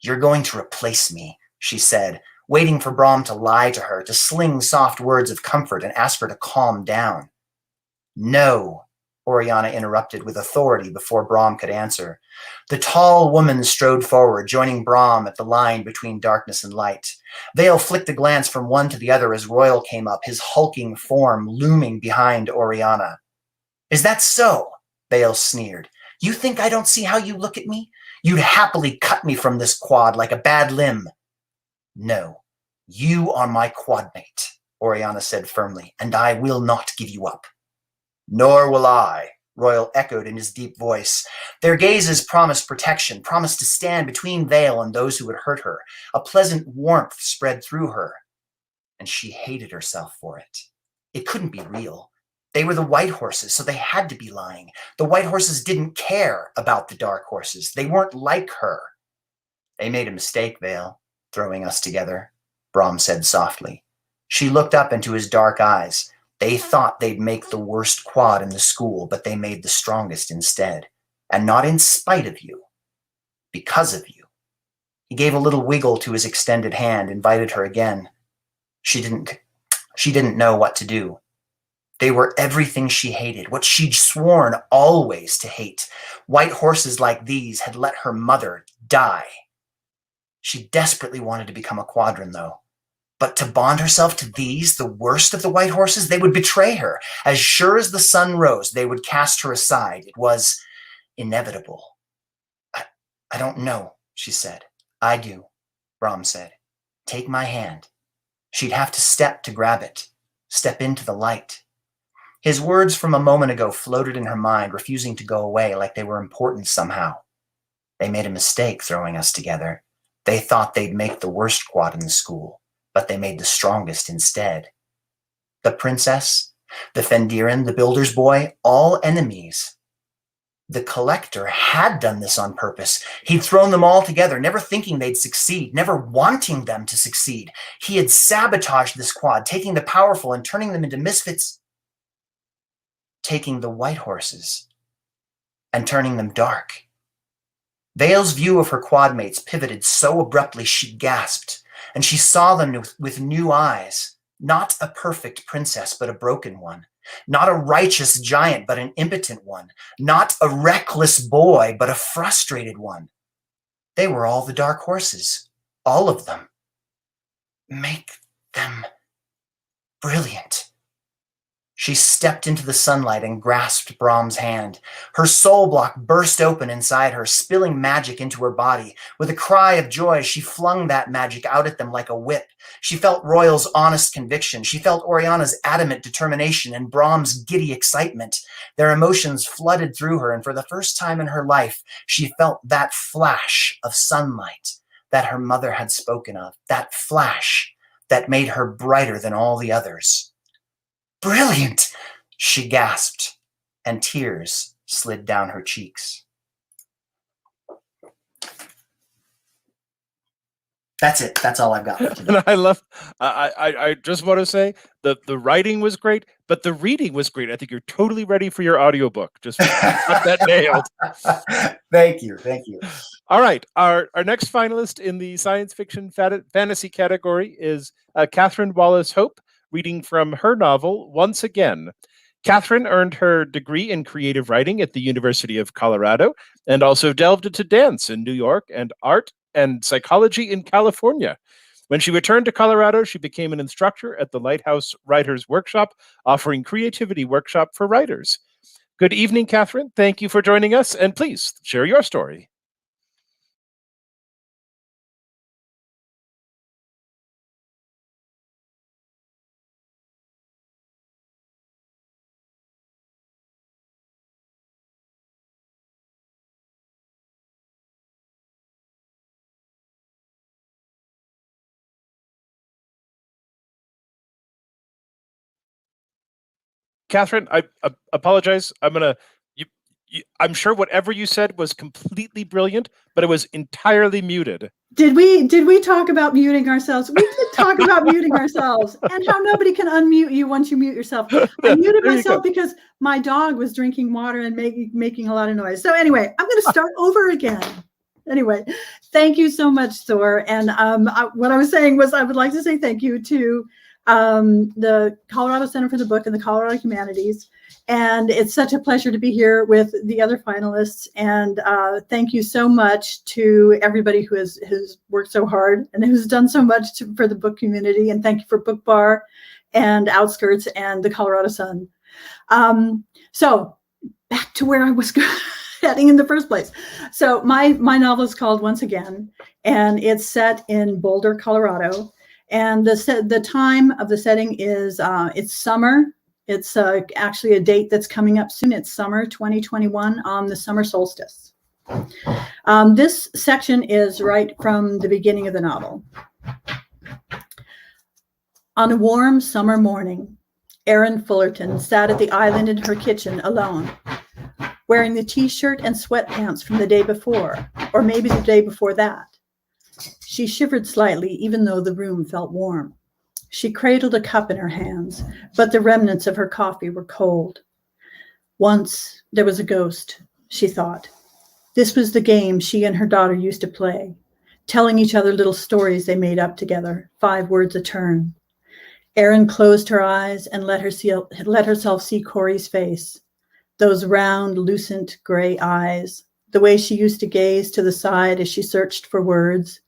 You're going to replace me, she said, waiting for Brahm to lie to her, to sling soft words of comfort and ask her to calm down. No, Oriana interrupted with authority before Brahm could answer. The tall woman strode forward, joining Brahm at the line between darkness and light. Vale flicked a glance from one to the other as Royal came up, his hulking form looming behind Oriana. Is that so? Vale sneered. You think I don't see how you look at me? You'd happily cut me from this quad like a bad limb. No, you are my quadmate, Oriana said firmly, and I will not give you up. Nor will I, Royal echoed in his deep voice. Their gazes promised protection, promised to stand between Vale and those who would hurt her. A pleasant warmth spread through her, and she hated herself for it. It couldn't be real. They were the white horses, so they had to be lying. The white horses didn't care about the dark horses. They weren't like her. They made a mistake, Vale, throwing us together, Brahm said softly. She looked up into his dark eyes. They thought they'd make the worst quad in the school, but they made the strongest instead. And not in spite of you. Because of you. He gave a little wiggle to his extended hand, invited her again. She didn't know what to do. They were everything she hated, what she'd sworn always to hate. White horses like these had let her mother die. She desperately wanted to become a quadron, though. But to bond herself to these, the worst of the white horses, they would betray her. As sure as the sun rose, they would cast her aside. It was inevitable. I don't know, she said. I do, Brahm said. Take my hand. She'd have to step to grab it. Step into the light. His words from a moment ago floated in her mind, refusing to go away like they were important somehow. They made a mistake throwing us together. They thought they'd make the worst quad in the school, but they made the strongest instead. The princess, the Fendiran, the builder's boy, all enemies. The collector had done this on purpose. He'd thrown them all together, never thinking they'd succeed, never wanting them to succeed. He had sabotaged this quad, taking the powerful and turning them into misfits, taking the white horses and turning them dark. Vale's view of her quad mates pivoted so abruptly she gasped, and she saw them with new eyes. Not a perfect princess, but a broken one. Not a righteous giant, but an impotent one. Not a reckless boy, but a frustrated one. They were all the dark horses. All of them. Make them brilliant. She stepped into the sunlight and grasped Brahm's hand. Her soul block burst open inside her, spilling magic into her body. With a cry of joy, she flung that magic out at them like a whip. She felt Royal's honest conviction. She felt Oriana's adamant determination and Brahm's giddy excitement. Their emotions flooded through her, and for the first time in her life, she felt that flash of sunlight that her mother had spoken of, that flash that made her brighter than all the others. Brilliant, she gasped, and tears slid down her cheeks. That's it. That's all I've got for today. And I just want to say the writing was great, but the reading was great. I think you're totally ready for your audiobook. Just got that nailed. Thank you. Thank you. All right. Our next finalist in the science fiction fantasy category is Catherine Wallace Hope, reading from her novel, Once Again. Catherine earned her degree in creative writing at the University of Colorado and also delved into dance in New York and art and psychology in California. When she returned to Colorado, she became an instructor at the Lighthouse Writers Workshop, offering creativity workshop for writers. Good evening, Catherine. Thank you for joining us, and please share your story. Catherine, I apologize. I'm sure whatever you said was completely brilliant, but it was entirely muted. Did we talk about muting ourselves? We did talk about muting ourselves and how nobody can unmute you once you mute yourself. I muted myself because my dog was drinking water and making a lot of noise. So anyway, I'm going to start over again. Anyway, thank you so much, Thor. And what I was saying was I would like to say thank you to the Colorado Center for the Book and the Colorado Humanities. And it's such a pleasure to be here with the other finalists. And thank you so much to everybody who has worked so hard and who's done so much for the book community. And thank you for Book Bar and Outskirts and the Colorado Sun. So back to where I was heading in the first place. So my novel is called Once Again, and it's set in Boulder, Colorado. And the time of the setting is it's summer. It's actually a date that's coming up soon. It's summer 2021 on the summer solstice. This section is right from the beginning of the novel. On a warm summer morning, Erin Fullerton sat at the island in her kitchen alone, wearing the t-shirt and sweatpants from the day before, or maybe the day before that. She shivered slightly, even though the room felt warm. She cradled a cup in her hands, but the remnants of her coffee were cold. Once there was a ghost, she thought. This was the game she and her daughter used to play, telling each other little stories they made up together, 5 words a turn. Erin closed her eyes and let herself see Corey's face, those round, lucent gray eyes, the way she used to gaze to the side as she searched for words.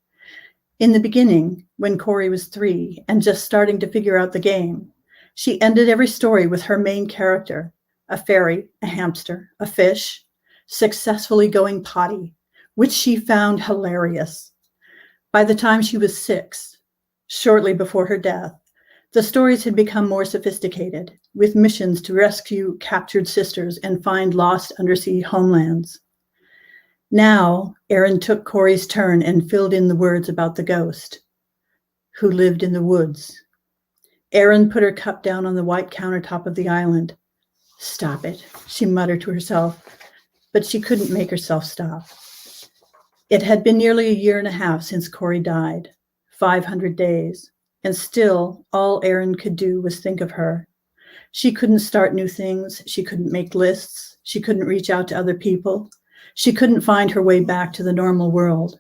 In the beginning, when Corey was 3 and just starting to figure out the game, she ended every story with her main character, a fairy, a hamster, a fish, successfully going potty, which she found hilarious. By the time she was 6, shortly before her death, The stories had become more sophisticated, with missions to rescue captured sisters and find lost undersea homelands. Now, Aaron took Corey's turn and filled in the words about the ghost, who lived in the woods. Aaron put her cup down on the white countertop of the island. "Stop it," she muttered to herself, but she couldn't make herself stop. It had been nearly a year and a half since Corey died, 500 days, and still all Aaron could do was think of her. She couldn't start new things. She couldn't make lists. She couldn't reach out to other people. She couldn't find her way back to the normal world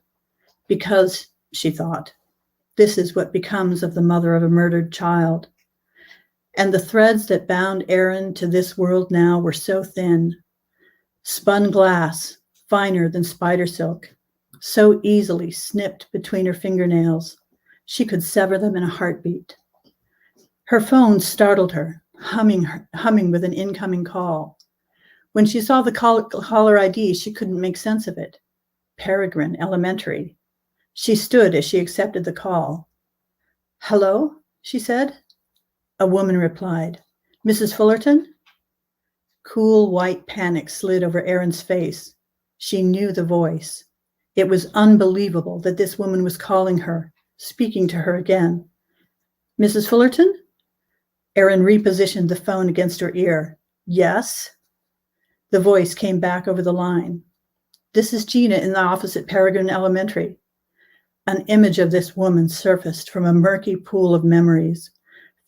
because, she thought, this is what becomes of the mother of a murdered child. And the threads that bound Aaron to this world now were so thin, spun glass, finer than spider silk, so easily snipped between her fingernails, she could sever them in a heartbeat. Her phone startled her, humming with an incoming call. When she saw the caller ID, she couldn't make sense of it. Peregrine Elementary. She stood as she accepted the call. "Hello?" she said. A woman replied, "Mrs. Fullerton?" Cool white panic slid over Aaron's face. She knew the voice. It was unbelievable that this woman was calling her, speaking to her again. "Mrs. Fullerton?" Aaron repositioned the phone against her ear. "Yes?" The voice came back over the line. "This is Gina in the office at Peregrine Elementary." An image of this woman surfaced from a murky pool of memories,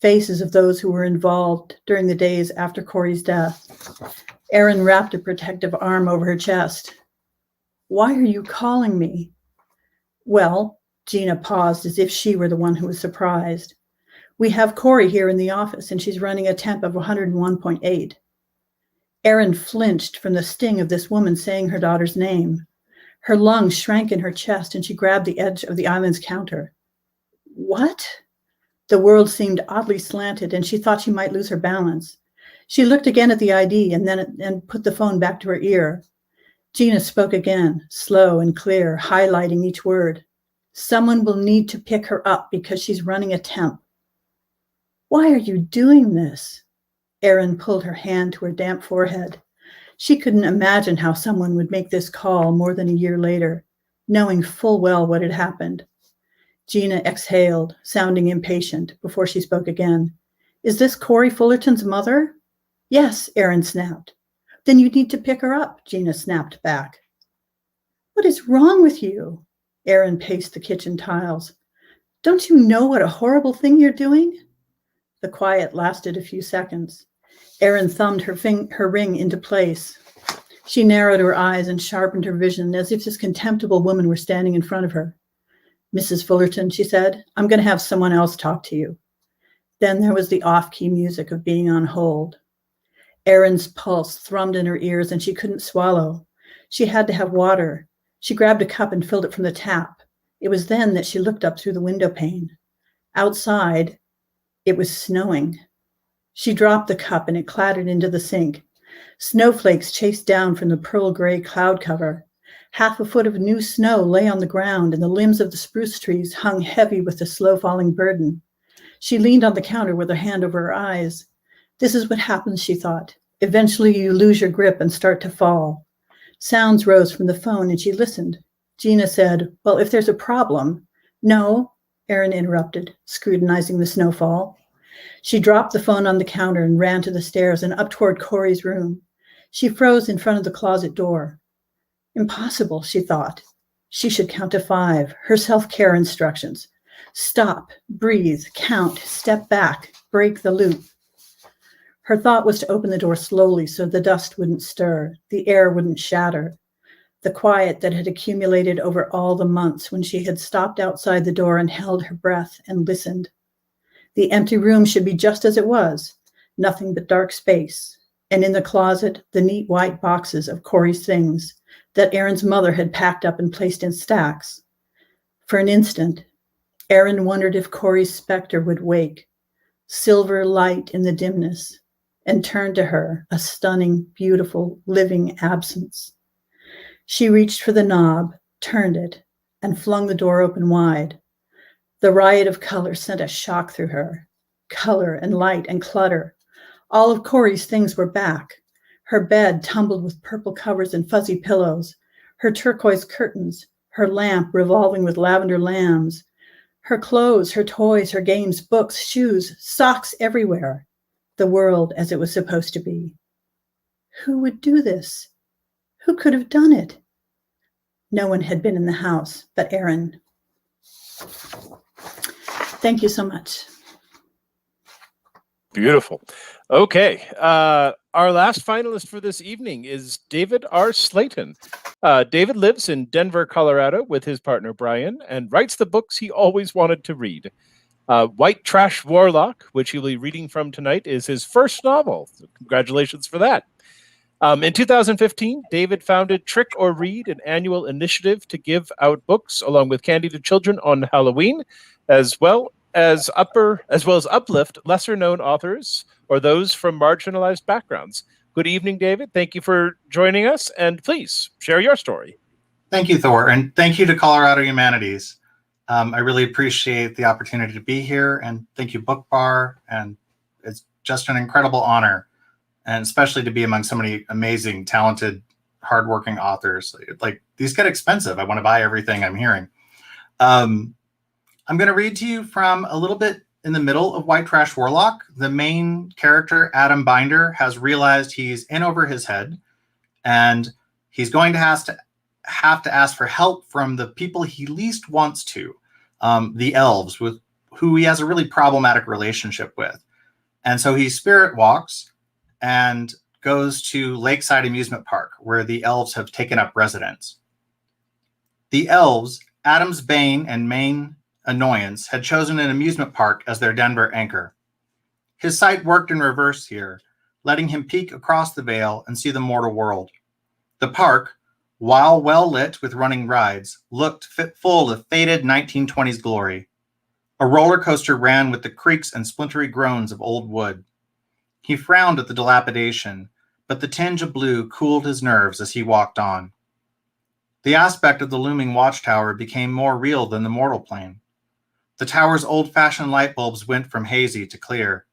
faces of those who were involved during the days after Corey's death. Aaron wrapped a protective arm over her chest. "Why are you calling me?" "Well," Gina paused as if she were the one who was surprised. "We have Corey here in the office and she's running a temp of 101.8. Aaron flinched from the sting of this woman saying her daughter's name. Her lungs shrank in her chest and she grabbed the edge of the island's counter. "What?" The world seemed oddly slanted and she thought she might lose her balance. She looked again at the ID and put the phone back to her ear. Gina spoke again, slow and clear, highlighting each word. "Someone will need to pick her up because she's running a temp." "Why are you doing this?" Aaron pulled her hand to her damp forehead. She couldn't imagine how someone would make this call more than a year later, knowing full well what had happened. Gina exhaled, sounding impatient, before she spoke again. "Is this Corey Fullerton's mother?" "Yes," Aaron snapped. "Then you need to pick her up," Gina snapped back. "What is wrong with you?" Aaron paced the kitchen tiles. "Don't you know what a horrible thing you're doing?" The quiet lasted a few seconds. Aaron thumbed her ring into place. She narrowed her eyes and sharpened her vision as if this contemptible woman were standing in front of her. "Mrs. Fullerton," she said, "I'm going to have someone else talk to you." Then there was the off-key music of being on hold. Aaron's pulse thrummed in her ears and she couldn't swallow. She had to have water. She grabbed a cup and filled it from the tap. It was then that she looked up through the window pane. Outside, it was snowing. She dropped the cup and it clattered into the sink. Snowflakes chased down from the pearl gray cloud cover. Half a foot of new snow lay on the ground and the limbs of the spruce trees hung heavy with the slow falling burden. She leaned on the counter with her hand over her eyes. This is what happens, she thought. Eventually you lose your grip and start to fall. Sounds rose from the phone and she listened. Gina said, "Well, if there's a problem." "No," Aaron interrupted, scrutinizing the snowfall. She dropped the phone on the counter and ran to the stairs and up toward Corey's room. She froze in front of the closet door. Impossible, she thought. She should count to 5, her self-care instructions. Stop, breathe, count, step back, break the loop. Her thought was to open the door slowly so the dust wouldn't stir, the air wouldn't shatter. The quiet that had accumulated over all the months when she had stopped outside the door and held her breath and listened. The empty room should be just as it was, nothing but dark space, and in the closet, the neat white boxes of Corey's things that Aaron's mother had packed up and placed in stacks. For an instant, Aaron wondered if Corey's specter would wake, silver light in the dimness, and turn to her, a stunning, beautiful, living absence. She reached for the knob, turned it, and flung the door open wide. The riot of color sent a shock through her. color and light and clutter. All of Corey's things were back. Her bed tumbled with purple covers and fuzzy pillows, her turquoise curtains, her lamp revolving with lavender lambs, her clothes, her toys, her games, books, shoes, socks everywhere. The world as it was supposed to be. Who would do this? Who could have done it? No one had been in the house but Aaron. Thank you so much. Beautiful. Okay. Our last finalist for this evening is David R. Slayton. David lives in Denver, Colorado with his partner Brian and writes the books he always wanted to read. White Trash Warlock, which he'll be reading from tonight, is his first novel. So congratulations for that. In 2015, David founded Trick or Read, an annual initiative to give out books along with candy to children on Halloween, as well as uplift lesser-known authors or those from marginalized backgrounds. Good evening, David. Thank you for joining us, and please share your story. Thank you, Thor, and thank you to Colorado Humanities. I really appreciate the opportunity to be here, and thank you, Book Bar, and it's just an incredible honor, and especially to be among so many amazing, talented, hardworking authors. Like, these get expensive. I want to buy everything I'm hearing. I'm going to read to you from a little bit in the middle of White Trash Warlock. The main character, Adam Binder, has realized he's in over his head, and he's going to have to ask for help from the people he least wants to, the elves, with who he has a really problematic relationship with. And so he spirit walks and goes to Lakeside Amusement Park, where the elves have taken up residence. The elves, Adam's bane and main annoyance, had chosen an amusement park as their Denver anchor. His sight worked in reverse here, letting him peek across the veil and see the mortal world. The park, while well lit with running rides, looked full of faded 1920s glory. A roller coaster ran with the creaks and splintery groans of old wood. He frowned at the dilapidation, but the tinge of blue cooled his nerves as he walked on. The aspect of the looming watchtower became more real than the mortal plane. The tower's old-fashioned light bulbs went from hazy to clear.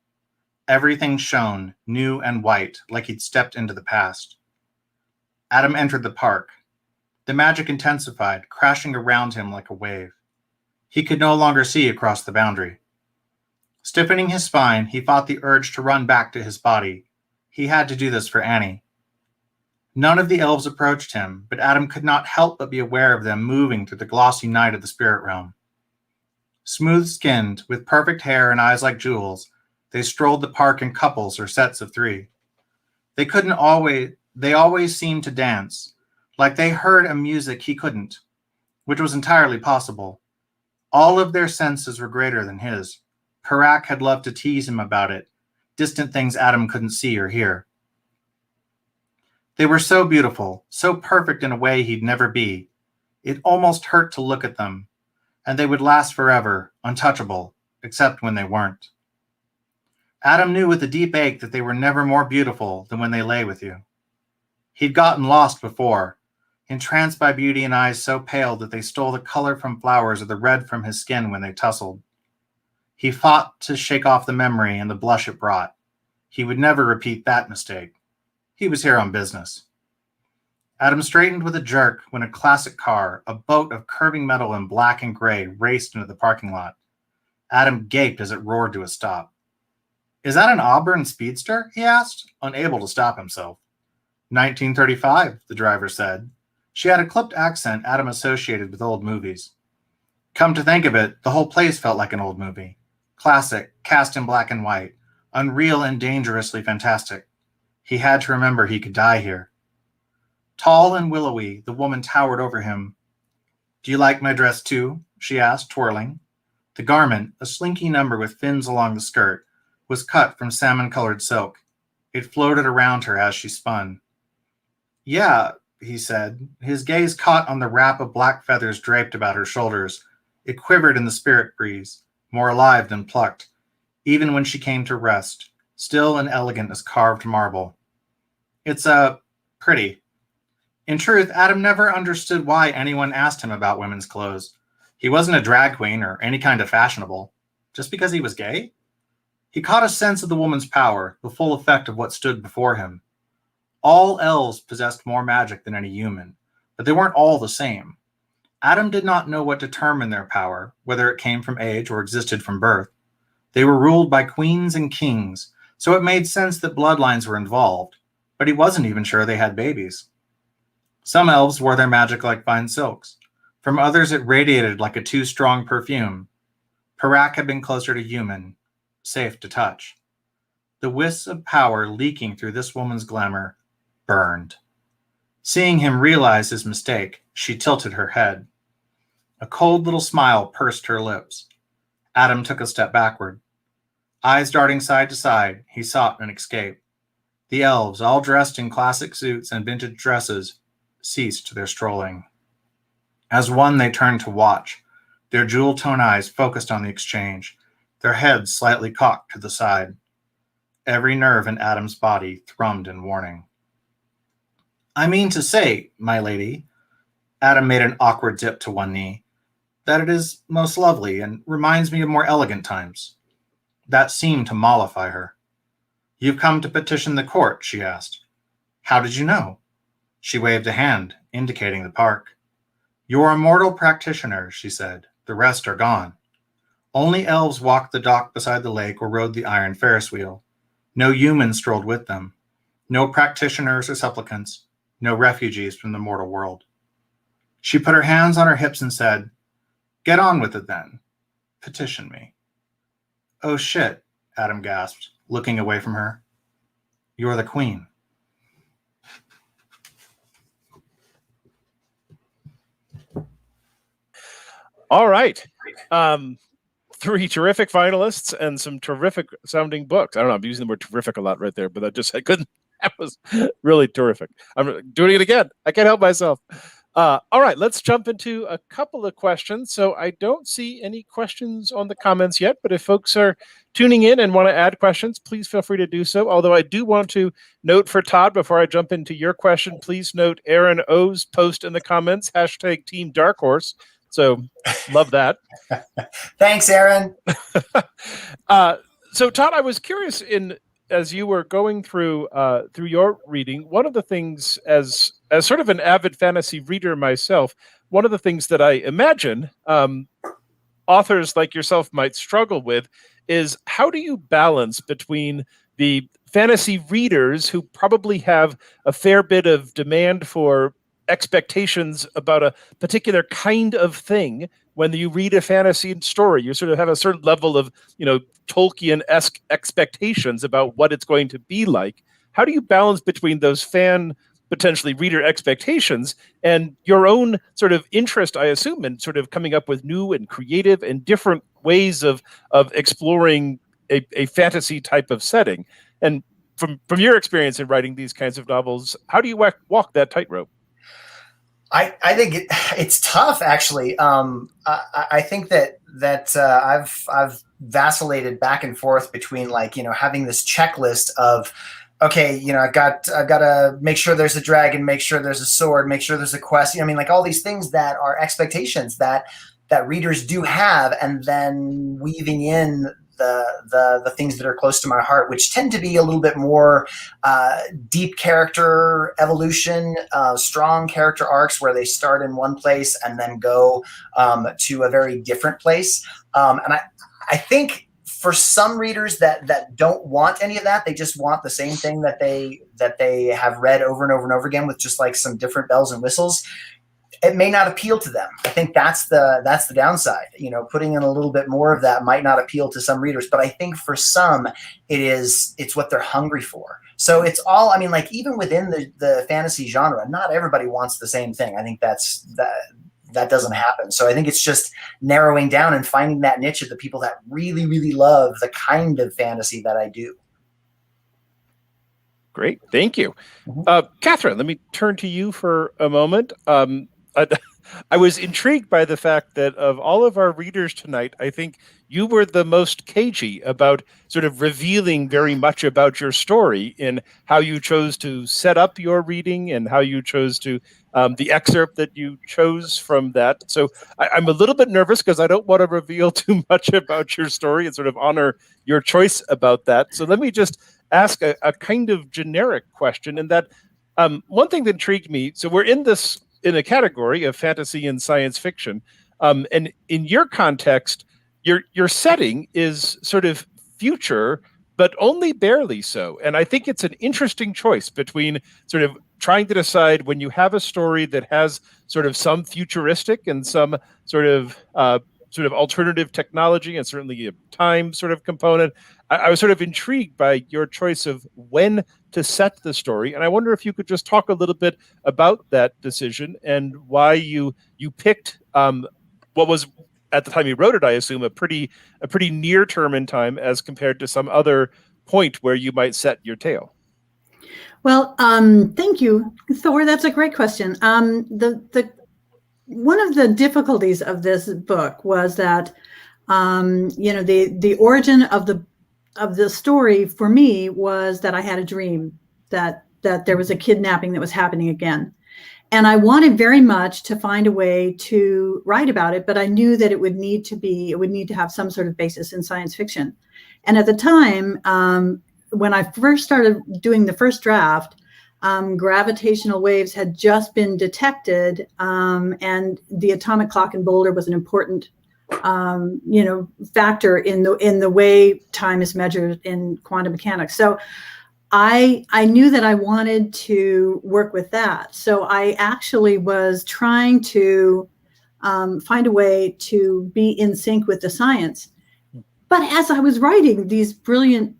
Everything shone, new and white, like he'd stepped into the past. Adam entered the park. The magic intensified, crashing around him like a wave. He could no longer see across the boundary. Stiffening his spine, he fought the urge to run back to his body. He had to do this for Annie. None of the elves approached him, but Adam could not help but be aware of them moving through the glossy night of the spirit realm. Smooth-skinned, with perfect hair and eyes like jewels, they strolled the park in couples or sets of three. They always seemed to dance, like they heard a music he couldn't, which was entirely possible. All of their senses were greater than his. Parak had loved to tease him about it, distant things Adam couldn't see or hear. They were so beautiful, so perfect in a way he'd never be. It almost hurt to look at them, and they would last forever, untouchable, except when they weren't. Adam knew with a deep ache that they were never more beautiful than when they lay with you. He'd gotten lost before, entranced by beauty and eyes so pale that they stole the color from flowers or the red from his skin when they tussled. He fought to shake off the memory and the blush it brought. He would never repeat that mistake. He was here on business. Adam straightened with a jerk when a classic car, a boat of curving metal in black and gray, raced into the parking lot. Adam gaped as it roared to a stop. "Is that an Auburn Speedster?" he asked, unable to stop himself. 1935, the driver said. She had a clipped accent Adam associated with old movies. Come to think of it, the whole place felt like an old movie. Classic, cast in black and white, unreal and dangerously fantastic. He had to remember he could die here. Tall and willowy, the woman towered over him. "Do you like my dress too?" she asked, twirling. The garment, a slinky number with fins along the skirt, was cut from salmon-colored silk. It floated around her as she spun. "Yeah," he said. His gaze caught on the wrap of black feathers draped about her shoulders. It quivered in the spirit breeze, more alive than plucked, even when she came to rest, still and elegant as carved marble. "It's pretty." In truth, Adam never understood why anyone asked him about women's clothes. He wasn't a drag queen or any kind of fashionable. Just because he was gay? He caught a sense of the woman's power, the full effect of what stood before him. All elves possessed more magic than any human, but they weren't all the same. Adam did not know what determined their power, whether it came from age or existed from birth. They were ruled by queens and kings, so it made sense that bloodlines were involved, but he wasn't even sure they had babies. Some elves wore their magic like fine silks. From others, it radiated like a too-strong perfume. Parak had been closer to human, safe to touch. The wisps of power leaking through this woman's glamour burned. Seeing him realize his mistake, she tilted her head. A cold little smile pursed her lips. Adam took a step backward. Eyes darting side to side, he sought an escape. The elves, all dressed in classic suits and vintage dresses, ceased their strolling. As one, they turned to watch, their jewel-tone eyes focused on the exchange, their heads slightly cocked to the side. Every nerve in Adam's body thrummed in warning. I mean to say, my lady, Adam made an awkward dip to one knee, that it is most lovely and reminds me of more elegant times. That seemed to mollify her. You've come to petition the court, she asked. How did you know? She waved a hand, indicating the park. You're a mortal practitioner, she said. The rest are gone. Only elves walked the dock beside the lake or rode the iron Ferris wheel. No humans strolled with them. No practitioners or supplicants. No refugees from the mortal world. She put her hands on her hips and said, Get on with it then. Petition me. Oh shit, Adam gasped, looking away from her. You're the queen. All right. Three terrific finalists and some terrific sounding books. I don't know, I'm using the word terrific a lot right there, but that was really terrific. I'm doing it again. I can't help myself. All right, let's jump into a couple of questions. So I don't see any questions on the comments yet, but if folks are tuning in and want to add questions, please feel free to do so. Although I do want to note for Todd, before I jump into your question, please note Aaron O's post in the comments, #Team Dark Horse. So love that. Thanks, Aaron. So Todd, I was curious as you were going through your reading, one of the things as sort of an avid fantasy reader myself, one of the things that I imagine authors like yourself might struggle with is how do you balance between the fantasy readers who probably have a fair bit of demand for expectations about a particular kind of thing. When you read a fantasy story, you sort of have a certain level of, Tolkien-esque expectations about what it's going to be like. How do you balance between those potentially reader expectations and your own sort of interest, I assume, in sort of coming up with new and creative and different ways of exploring a fantasy type of setting? And from your experience in writing these kinds of novels, how do you walk that tightrope? I think it's tough, actually. I think that I've vacillated back and forth between having this checklist of, okay, I've got to make sure there's a dragon, make sure there's a sword, make sure there's a quest. All these things that are expectations that readers do have, and then weaving in the things that are close to my heart, which tend to be a little bit more deep character evolution, strong character arcs where they start in one place and then go to a very different place. And I think for some readers that don't want any of that, they just want the same thing that they have read over and over and over again with just like some different bells and whistles. It may not appeal to them. I think that's the downside. Putting in a little bit more of that might not appeal to some readers, but I think for some it's what they're hungry for. So it's all, even within the fantasy genre, not everybody wants the same thing. I think that doesn't happen. So I think it's just narrowing down and finding that niche of the people that really, really love the kind of fantasy that I do. Great. Thank you. Catherine, let me turn to you for a moment. I was intrigued by the fact that of all of our readers tonight, I think you were the most cagey about sort of revealing very much about your story in how you chose to set up your reading and how you chose to the excerpt that you chose from that. So I'm a little bit nervous because I don't want to reveal too much about your story and sort of honor your choice about that. So let me just ask a kind of generic question, and that one thing that intrigued me. So we're in a category of fantasy and science fiction, and in your context, your setting is sort of future, but only barely so. And I think it's an interesting choice between sort of trying to decide when you have a story that has sort of some futuristic and some sort of alternative technology and certainly a time sort of component. I was sort of intrigued by your choice of when to set the story, and I wonder if you could just talk a little bit about that decision and why you picked what was, at the time you wrote it, I assume, a pretty near term in time as compared to some other point where you might set your tale. Well, thank you, Thor. That's a great question. The one of the difficulties of this book was that the origin of the story for me was that I had a dream that there was a kidnapping that was happening again. And I wanted very much to find a way to write about it, but I knew that it would need to have some sort of basis in science fiction. And at the time, when I first started doing the first draft, gravitational waves had just been detected, and the atomic clock in Boulder was an important factor in the way time is measured in quantum mechanics. So I knew that I wanted to work with that. So I actually was trying to find a way to be in sync with the science. But as I was writing, these brilliant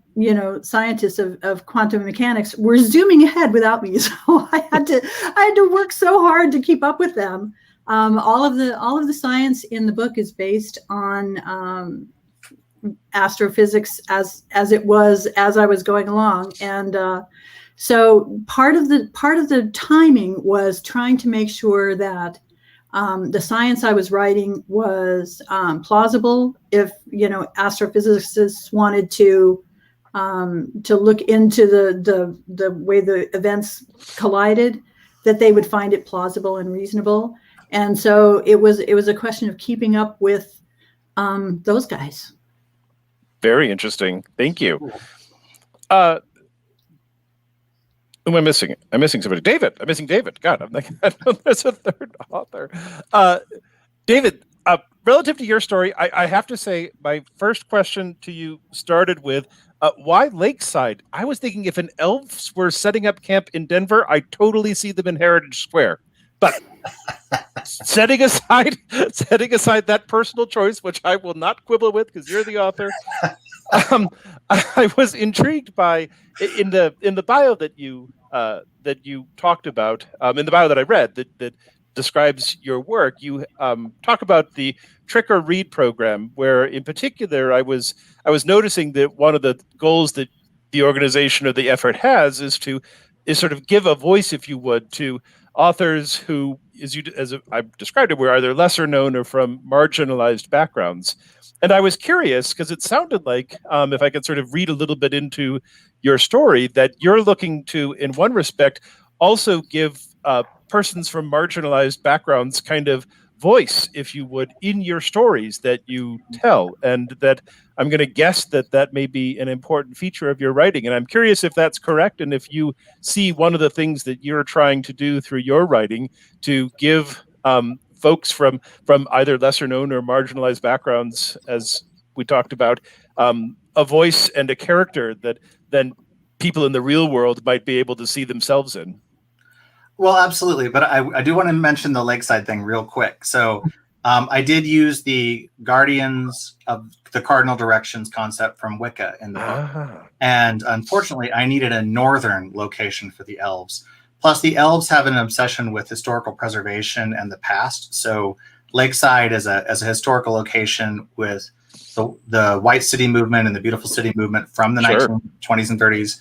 scientists of quantum mechanics were zooming ahead without me. So I had to work so hard to keep up with them. All of the science in the book is based on astrophysics as it was as I was going along, and so part of the timing was trying to make sure that the science I was writing was plausible. If astrophysicists wanted to look into the way the events collided, that they would find it plausible and reasonable. And so it was a question of keeping up with those guys. Very interesting. Thank you. Who am I missing? I'm missing somebody. David. I'm missing David. God, I'm like, there's a third author. David, relative to your story, I have to say my first question to you started with, why Lakeside? I was thinking if an elves were setting up camp in Denver, I totally see them in Heritage Square. But setting aside that personal choice, which I will not quibble with because you're the author, I was intrigued by in the bio that you talked about, in the bio that I read that describes your work. You talk about the Trick or Read program, where in particular I was noticing that one of the goals that the organization or the effort has is sort of give a voice, if you would, to authors who, as I've described it, were either lesser known or from marginalized backgrounds. And I was curious because it sounded like, if I could sort of read a little bit into your story, that you're looking to, in one respect, also give persons from marginalized backgrounds kind of voice, if you would, in your stories that you tell. And that I'm going to guess that may be an important feature of your writing. And I'm curious if that's correct, and if you see one of the things that you're trying to do through your writing to give folks from either lesser known or marginalized backgrounds, as we talked about, a voice and a character that then people in the real world might be able to see themselves in. Well, absolutely. But I do want to mention the Lakeside thing real quick. So I did use the Guardians of the Cardinal Directions concept from Wicca in the book. And unfortunately, I needed a northern location for the elves. Plus, the elves have an obsession with historical preservation and the past. So Lakeside as a historical location with the White City movement and the Beautiful City movement from the 1920s and 30s.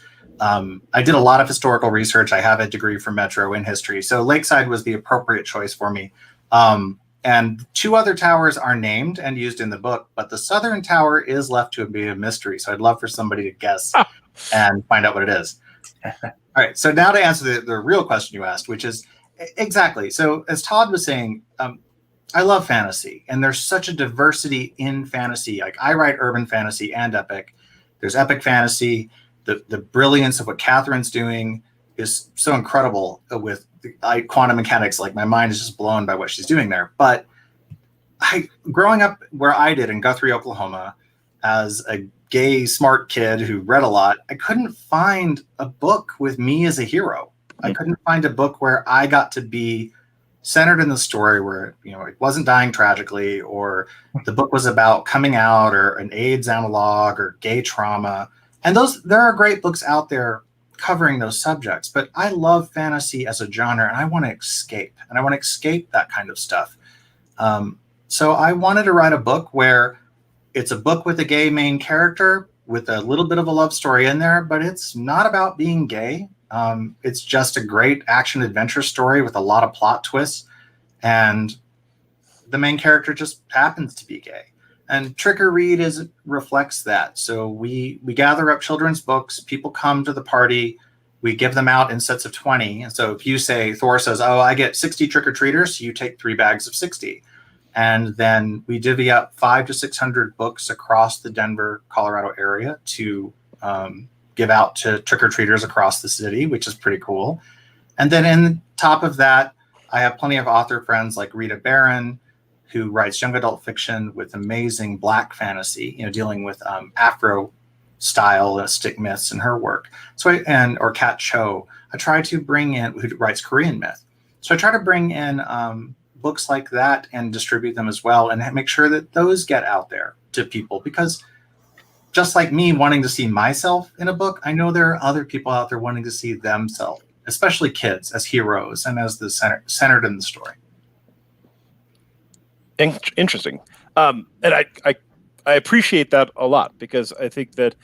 I did a lot of historical research. I have a degree from Metro in history. So Lakeside was the appropriate choice for me. And 2 other towers are named and used in the book, but the southern tower is left to be a mystery. So I'd love for somebody to guess and find out what it is. All right. So now to answer the real question you asked, which is exactly. So as Todd was saying, I love fantasy, and there's such a diversity in fantasy. Like, I write urban fantasy and epic. There's epic fantasy. The brilliance of what Catherine's doing is so incredible with quantum mechanics. Like, my mind is just blown by what she's doing there. But growing up where I did in Guthrie, Oklahoma, as a gay, smart kid who read a lot, I couldn't find a book with me as a hero. I couldn't find a book where I got to be centered in the story, where, you know, it wasn't dying tragically, or the book was about coming out, or an AIDS analog, or gay trauma. And there are great books out there covering those subjects, but I love fantasy as a genre, and I want to escape, that kind of stuff. So I wanted to write a book where it's a book with a gay main character with a little bit of a love story in there, but it's not about being gay. It's just a great action adventure story with a lot of plot twists, and the main character just happens to be gay. And Trick or Read reflects that. So we gather up children's books, people come to the party, we give them out in sets of 20. And so if you say, Thor says, oh, I get 60 trick-or-treaters, so you take 3 bags of 60. And then we divvy up 500 to 600 books across the Denver, Colorado area to give out to trick-or-treaters across the city, which is pretty cool. And then in top of that, I have plenty of author friends like Rita Barron, who writes young adult fiction with amazing Black fantasy, you know, dealing with Afro stylistic myths in her work. Or Kat Cho. I try to bring in, who writes Korean myth. So I try to bring in books like that and distribute them as well, and make sure that those get out there to people, because just like me wanting to see myself in a book, I know there are other people out there wanting to see themselves, especially kids, as heroes and as the centered in the story. Interesting. And I appreciate that a lot, because I think that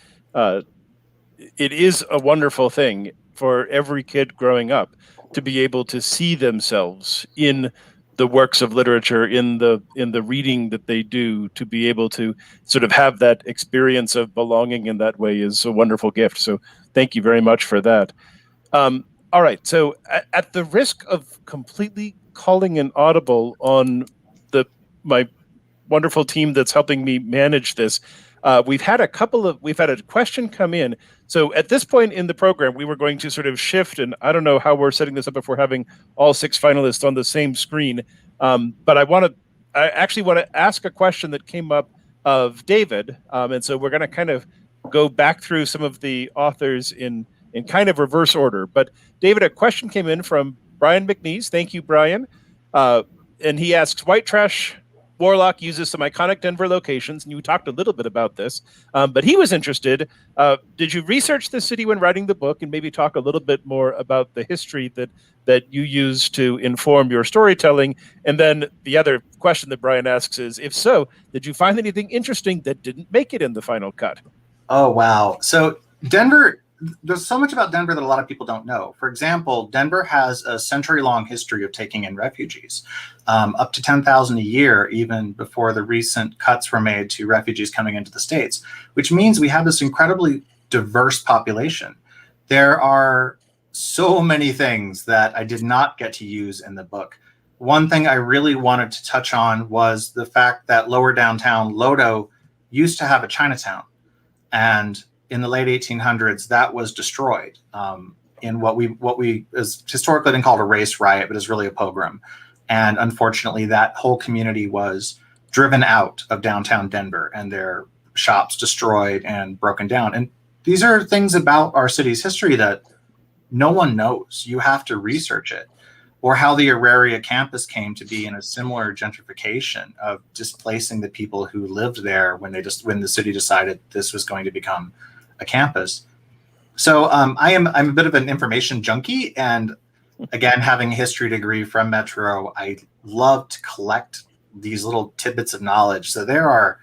it is a wonderful thing for every kid growing up to be able to see themselves in the works of literature, in the reading that they do, to be able to sort of have that experience of belonging in that way is a wonderful gift. So thank you very much for that. All right. So at the risk of completely calling an audible on my wonderful team that's helping me manage this, we've had a question come in. So at this point in the program, we were going to sort of shift, and I don't know how we're setting this up if we're having all 6 finalists on the same screen. But I actually want to ask a question that came up of David. And so we're going to kind of go back through some of the authors in kind of reverse order. But David, a question came in from Brian McNeese. Thank you, Brian. And he asks, White Trash Warlock uses some iconic Denver locations, and you talked a little bit about this, but he was interested. Did you research the city when writing the book, and maybe talk a little bit more about the history that you use to inform your storytelling? And then the other question that Brian asks is, if so, did you find anything interesting that didn't make it in the final cut? Oh, wow. So Denver, there's so much about Denver that a lot of people don't know. For example, Denver has a century-long history of taking in refugees, up to 10,000 a year, even before the recent cuts were made to refugees coming into the States, which means we have this incredibly diverse population. There are so many things that I did not get to use in the book. One thing I really wanted to touch on was the fact that lower downtown Lodo used to have a Chinatown, and in the late 1800s, that was destroyed in what we has historically been called a race riot, but is really a pogrom. And unfortunately, that whole community was driven out of downtown Denver, and their shops destroyed and broken down. And these are things about our city's history that no one knows. You have to research it. Or how the Auraria campus came to be in a similar gentrification of displacing the people who lived there when the city decided this was going to become a campus. So I'm a bit of an information junkie, and again, having a history degree from Metro, I love to collect these little tidbits of knowledge. So there are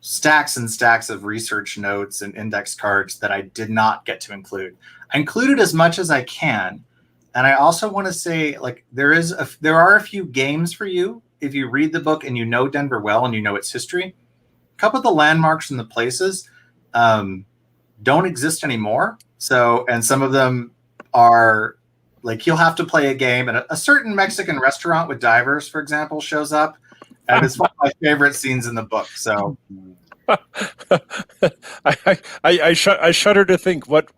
stacks and stacks of research notes and index cards that I did not get to include. I included as much as I can. And I also want to say, like, there are a few games for you if you read the book and you know Denver well and you know its history, a couple of the landmarks and the places don't exist anymore. So, and some of them are like, you'll have to play a game, and a certain Mexican restaurant with divers, for example, shows up, and it's one of my favorite scenes in the book. So I shudder to think what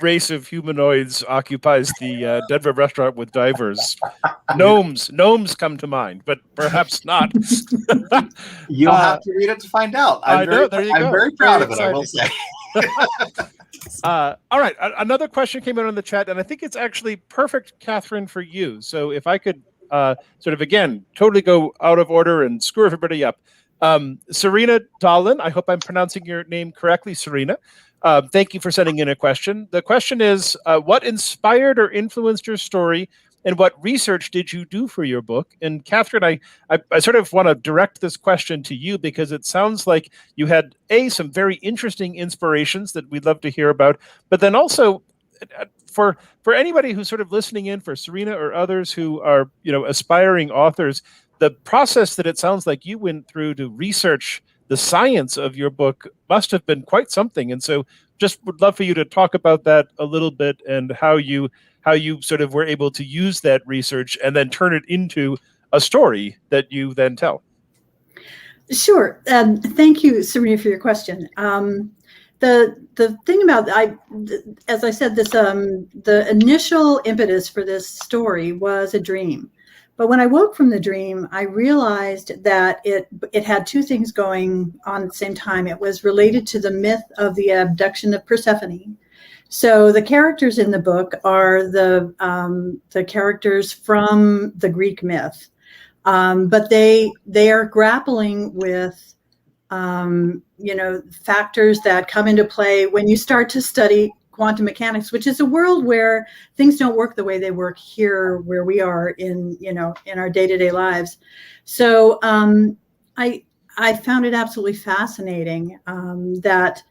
race of humanoids occupies the Denver restaurant with divers. Gnomes come to mind, but perhaps not. You'll have to read it to find out. I'm very proud of it, I will say. All right, another question came in on the chat, and I think it's actually perfect, Catherine, for you. So if I could sort of, again, totally go out of order and screw everybody up. Serena Dolan, I hope I'm pronouncing your name correctly, Serena. Thank you for sending in a question. The question is, what inspired or influenced your story, and what research did you do for your book? And Catherine, I sort of want to direct this question to you, because it sounds like you had, some very interesting inspirations that we'd love to hear about, but then also for anybody who's sort of listening in, for Serena or others who are, aspiring authors, the process that it sounds like you went through to research the science of your book must have been quite something. And so just would love for you to talk about that a little bit, and how you sort of were able to use that research and then turn it into a story that you then tell. Sure. Thank you, Serena, for your question. The thing about, as I said, this the initial impetus for this story was a dream. But when I woke from the dream, I realized that it had two things going on at the same time. It was related to the myth of the abduction of Persephone. So the characters in the book are the characters from the Greek myth, but they are grappling with factors that come into play when you start to study quantum mechanics, which is a world where things don't work the way they work here, where we are in our day-to-day lives. So I found it absolutely fascinating that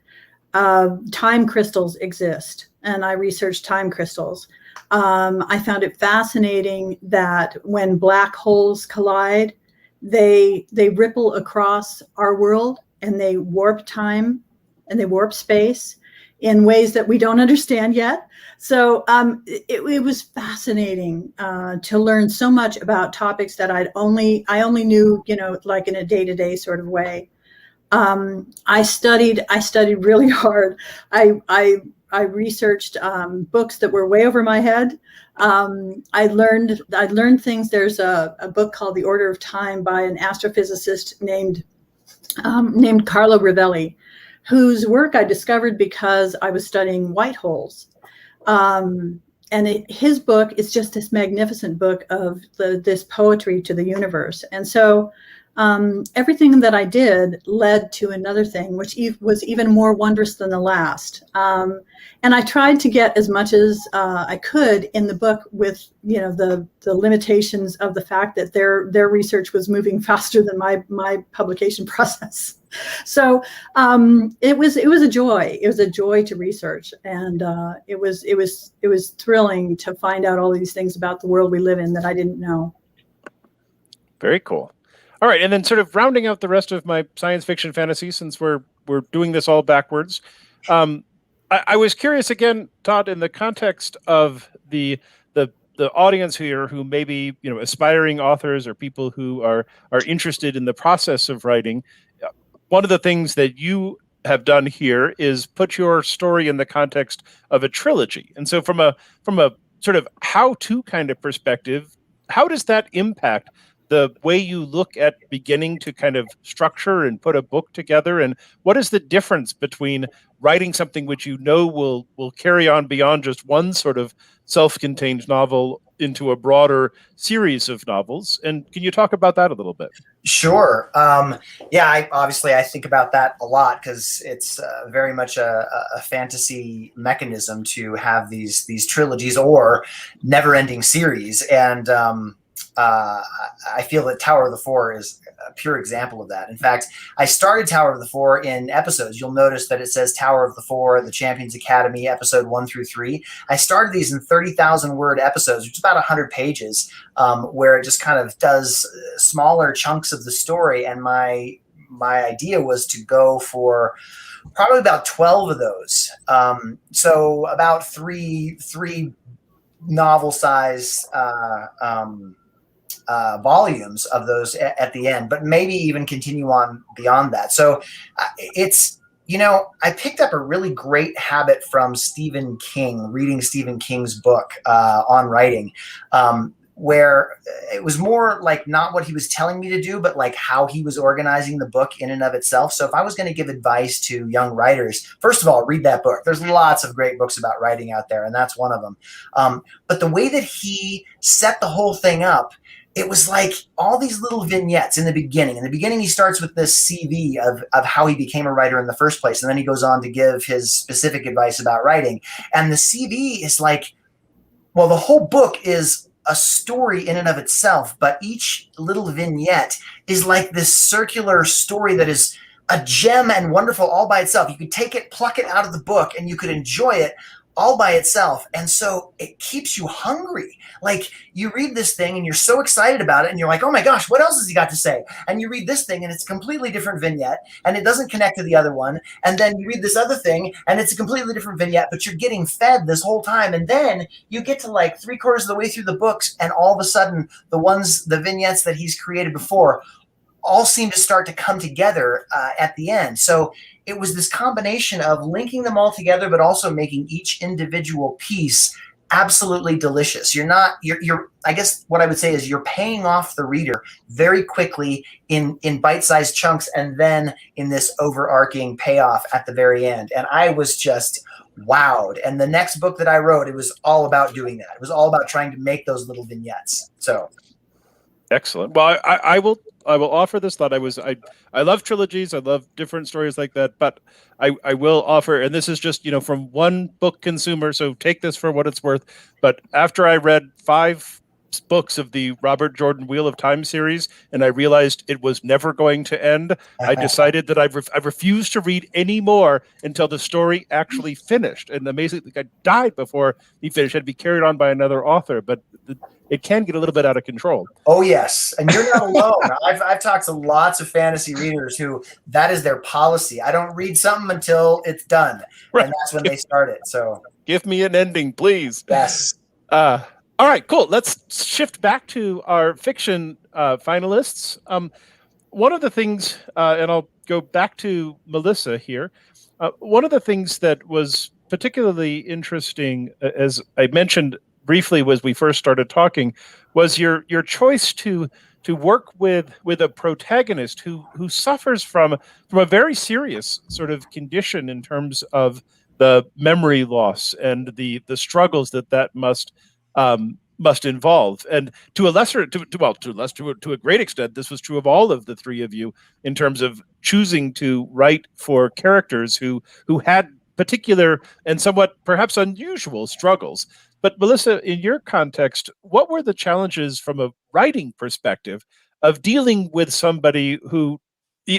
time crystals exist, and I researched time crystals. I found it fascinating that when black holes collide, they ripple across our world, and they warp time and they warp space in ways that we don't understand yet. So it was fascinating to learn so much about topics that I only knew, like in a day-to-day sort of way. I studied really hard. I researched books that were way over my head. I learned things. There's a book called The Order of Time by an astrophysicist named Carlo Rovelli, whose work I discovered because I was studying white holes. His book is just this magnificent book of this poetry to the universe. And so everything that I did led to another thing, which was even more wondrous than the last. And I tried to get as much as I could in the book, with the limitations of the fact that their research was moving faster than my publication process. So it was a joy. It was a joy to research, and it was thrilling to find out all these things about the world we live in that I didn't know. Very cool. All right, and then sort of rounding out the rest of my science fiction fantasy, since we're doing this all backwards, I was curious again, Todd, in the context of the audience here, who may be aspiring authors or people who are interested in the process of writing. One of the things that you have done here is put your story in the context of a trilogy, and so from a sort of how-to kind of perspective, how does that impact the way you look at beginning to kind of structure and put a book together? And what is the difference between writing something which will carry on beyond just one sort of self-contained novel into a broader series of novels? And can you talk about that a little bit? Sure. I think about that a lot, because it's very much a fantasy mechanism to have these trilogies or never-ending series. And I feel that Tower of the Four is a pure example of that. In fact, I started Tower of the Four in episodes. You'll notice that it says Tower of the Four, the Champions Academy, episode 1 through 3. I started these in 30,000 word episodes, which is about 100 pages, where it just kind of does smaller chunks of the story. And my idea was to go for probably about 12 of those. So about three novel size volumes of those at the end, but maybe even continue on beyond that. So it's, I picked up a really great habit from Stephen King, reading Stephen King's book on writing, where it was more like not what he was telling me to do, but like how he was organizing the book in and of itself. So if I was going to give advice to young writers, first of all, read that book. There's lots of great books about writing out there, and that's one of them. But the way that he set the whole thing up, it was like all these little vignettes in the beginning. In the beginning, he starts with this CV of how he became a writer in the first place. And then he goes on to give his specific advice about writing. And the CV is like, well, the whole book is a story in and of itself, but each little vignette is like this circular story that is a gem and wonderful all by itself. You could take it, pluck it out of the book, and you could enjoy it all by itself. And so it keeps you hungry. Like you read this thing and you're so excited about it and you're like, oh my gosh, what else has he got to say? And you read this thing and it's a completely different vignette and it doesn't connect to the other one. And then you read this other thing and it's a completely different vignette, but you're getting fed this whole time. And then you get to like 3/4 of the way through the books and all of a sudden the vignettes that he's created before all seem to start to come together at the end. So it was this combination of linking them all together, but also making each individual piece absolutely delicious. You're I guess what I would say is you're paying off the reader very quickly in bite-sized chunks and then in this overarching payoff at the very end. And I was just wowed. And the next book that I wrote, it was all about doing that. It was all about trying to make those little vignettes. So excellent. Well, I will offer this thought. I love trilogies. I love different stories like that. But I will offer, and this is just from one book consumer, so take this for what it's worth. But after I read 5 books of the Robert Jordan Wheel of Time series, and I realized it was never going to end, I decided that I refused to read any more until the story actually finished. And amazingly, I died before he finished. It had to be carried on by another author, but it can get a little bit out of control. Oh, yes. And you're not alone. I've talked to lots of fantasy readers who that is their policy. I don't read something until it's done. Right. And that's when they start it. So give me an ending, please. Yes. All right, cool. Let's shift back to our fiction finalists. One of the things, and I'll go back to Melissa here. One of the things that was particularly interesting, as I mentioned briefly as we first started talking, was your choice to work with a protagonist who suffers from a very serious sort of condition in terms of the memory loss and the struggles that must involve. And to a great extent, this was true of all of the three of you in terms of choosing to write for characters who had particular and somewhat perhaps unusual struggles. But Melissa, in your context, what were the challenges from a writing perspective of dealing with somebody who,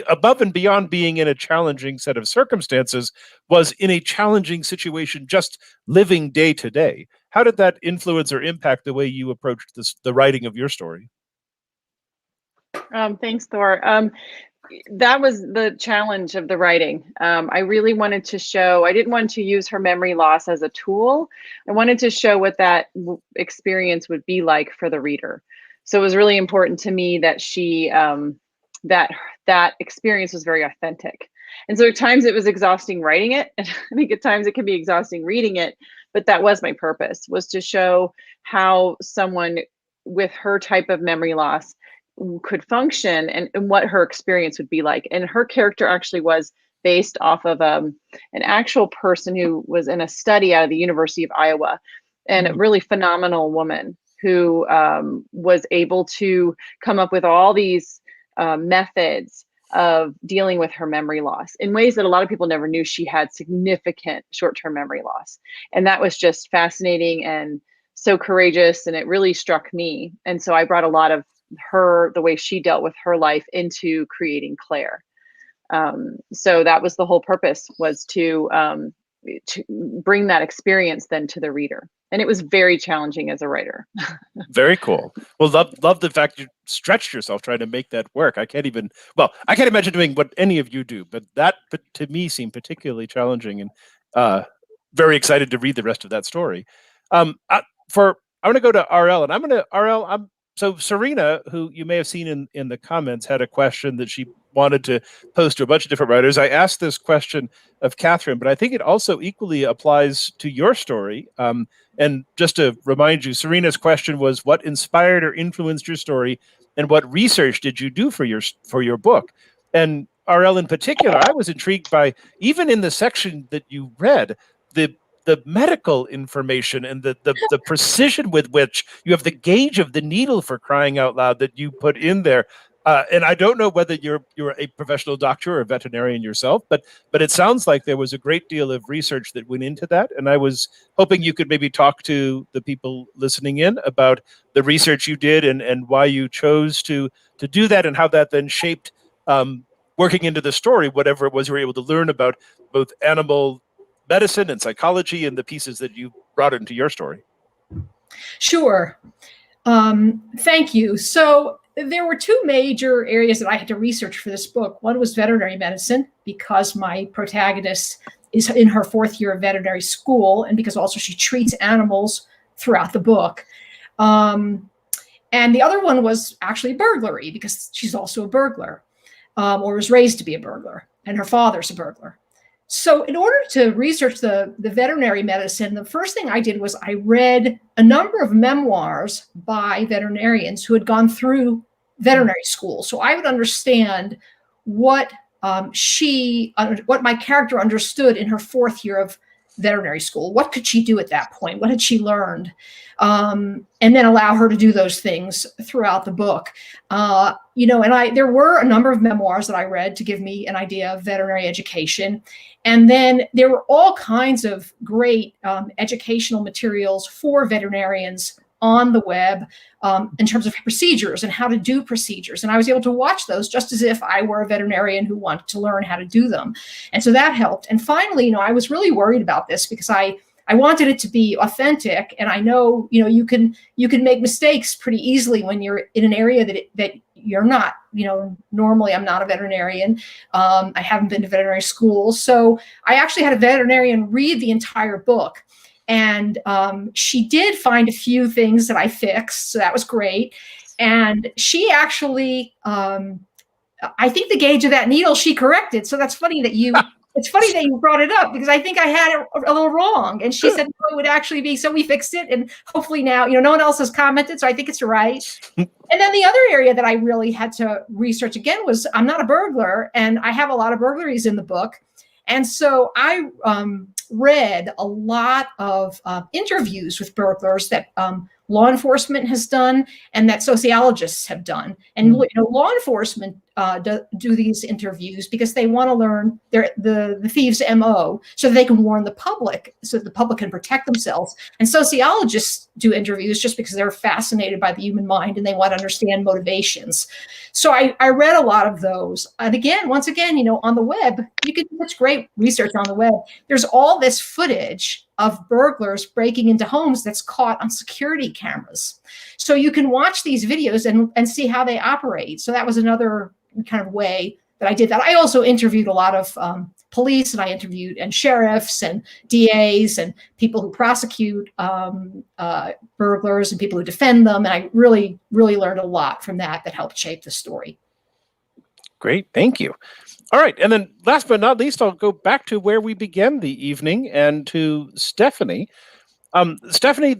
above and beyond being in a challenging set of circumstances, was in a challenging situation just living day to day? How did that influence or impact the way you approached the writing of your story? Thanks, Thor. That was the challenge of the writing. I really wanted to show, I didn't want to use her memory loss as a tool. I wanted to show what that experience would be like for the reader. So it was really important to me that she, that experience was very authentic. And so at times it was exhausting writing it. And I think at times it can be exhausting reading it, but that was my purpose, was to show how someone with her type of memory loss could function and what her experience would be like. And her character actually was based off of an actual person who was in a study out of the University of Iowa, and a really phenomenal woman who was able to come up with all these methods of dealing with her memory loss in ways that a lot of people never knew she had significant short-term memory loss. And that was just fascinating and so courageous, and it really struck me. And so I brought a lot of the way she dealt with her life into creating Claire. So that was the whole purpose, was to bring that experience then to the reader. And it was very challenging as a writer. Very cool. Well, love the fact you stretched yourself trying to make that work. I can't imagine doing what any of you do, but that to me seemed particularly challenging, and very excited to read the rest of that story. I'm going to go to RL, and so Serena, who you may have seen in the comments, had a question that she wanted to post to a bunch of different writers. I asked this question of Catherine, but I think it also equally applies to your story. And just to remind you, Serena's question was, what inspired or influenced your story, and what research did you do for your book? And RL in particular, I was intrigued by, even in the section that you read, the medical information and the precision with which you have the gauge of the needle, for crying out loud, that you put in there. And I don't know whether you're a professional doctor or a veterinarian yourself, but it sounds like there was a great deal of research that went into that. And I was hoping you could maybe talk to the people listening in about the research you did, and why you chose to do that, and how that then shaped working into the story, whatever it was you were able to learn about both animal medicine and psychology and the pieces that you brought into your story. Sure. Thank you. So there were two major areas that I had to research for this book. One was veterinary medicine, because my protagonist is in her 4th year of veterinary school, and because also she treats animals throughout the book. And the other one was actually burglary, because she's also a burglar, or was raised to be a burglar, and her father's a burglar. So in order to research the veterinary medicine, the first thing I did was I read a number of memoirs by veterinarians who had gone through veterinary school. So I would understand what my character understood in her 4th year of veterinary school. What could she do at that point? What had she learned? And then allow her to do those things throughout the book. There were a number of memoirs that I read to give me an idea of veterinary education. And then there were all kinds of great educational materials for veterinarians on the web in terms of procedures and how to do procedures. And I was able to watch those just as if I were a veterinarian who wanted to learn how to do them. And so that helped. And finally, I was really worried about this, because I wanted it to be authentic. And I know, you can make mistakes pretty easily when you're in an area that you're not, normally I'm not a veterinarian. I haven't been to veterinary school. So I actually had a veterinarian read the entire book. And she did find a few things that I fixed. So that was great. And she actually, I think the gauge of that needle, she corrected. So that's funny that it's funny that you brought it up, because I think I had it a little wrong. And she said, no, it would actually be, so we fixed it. And hopefully now, no one else has commented. So I think it's right. And then the other area that I really had to research again was, I'm not a burglar, and I have a lot of burglaries in the book. And so I read a lot of interviews with burglars that law enforcement has done and that sociologists have done. And law enforcement do these interviews because they want to learn the thieves' MO so they can warn the public, so that the public can protect themselves. And sociologists do interviews just because they're fascinated by the human mind and they want to understand motivations. So I read a lot of those. And once again, on the web, you can do such great research on the web. There's all this footage of burglars breaking into homes that's caught on security cameras. So you can watch these videos and see how they operate. So that was another kind of way that I did that. I also interviewed a lot of police, and I interviewed sheriffs and DAs and people who prosecute burglars and people who defend them. And I really, really learned a lot from that helped shape the story. Great, thank you. All right, and then last but not least, I'll go back to where we began the evening and to Stephanie. Stephanie,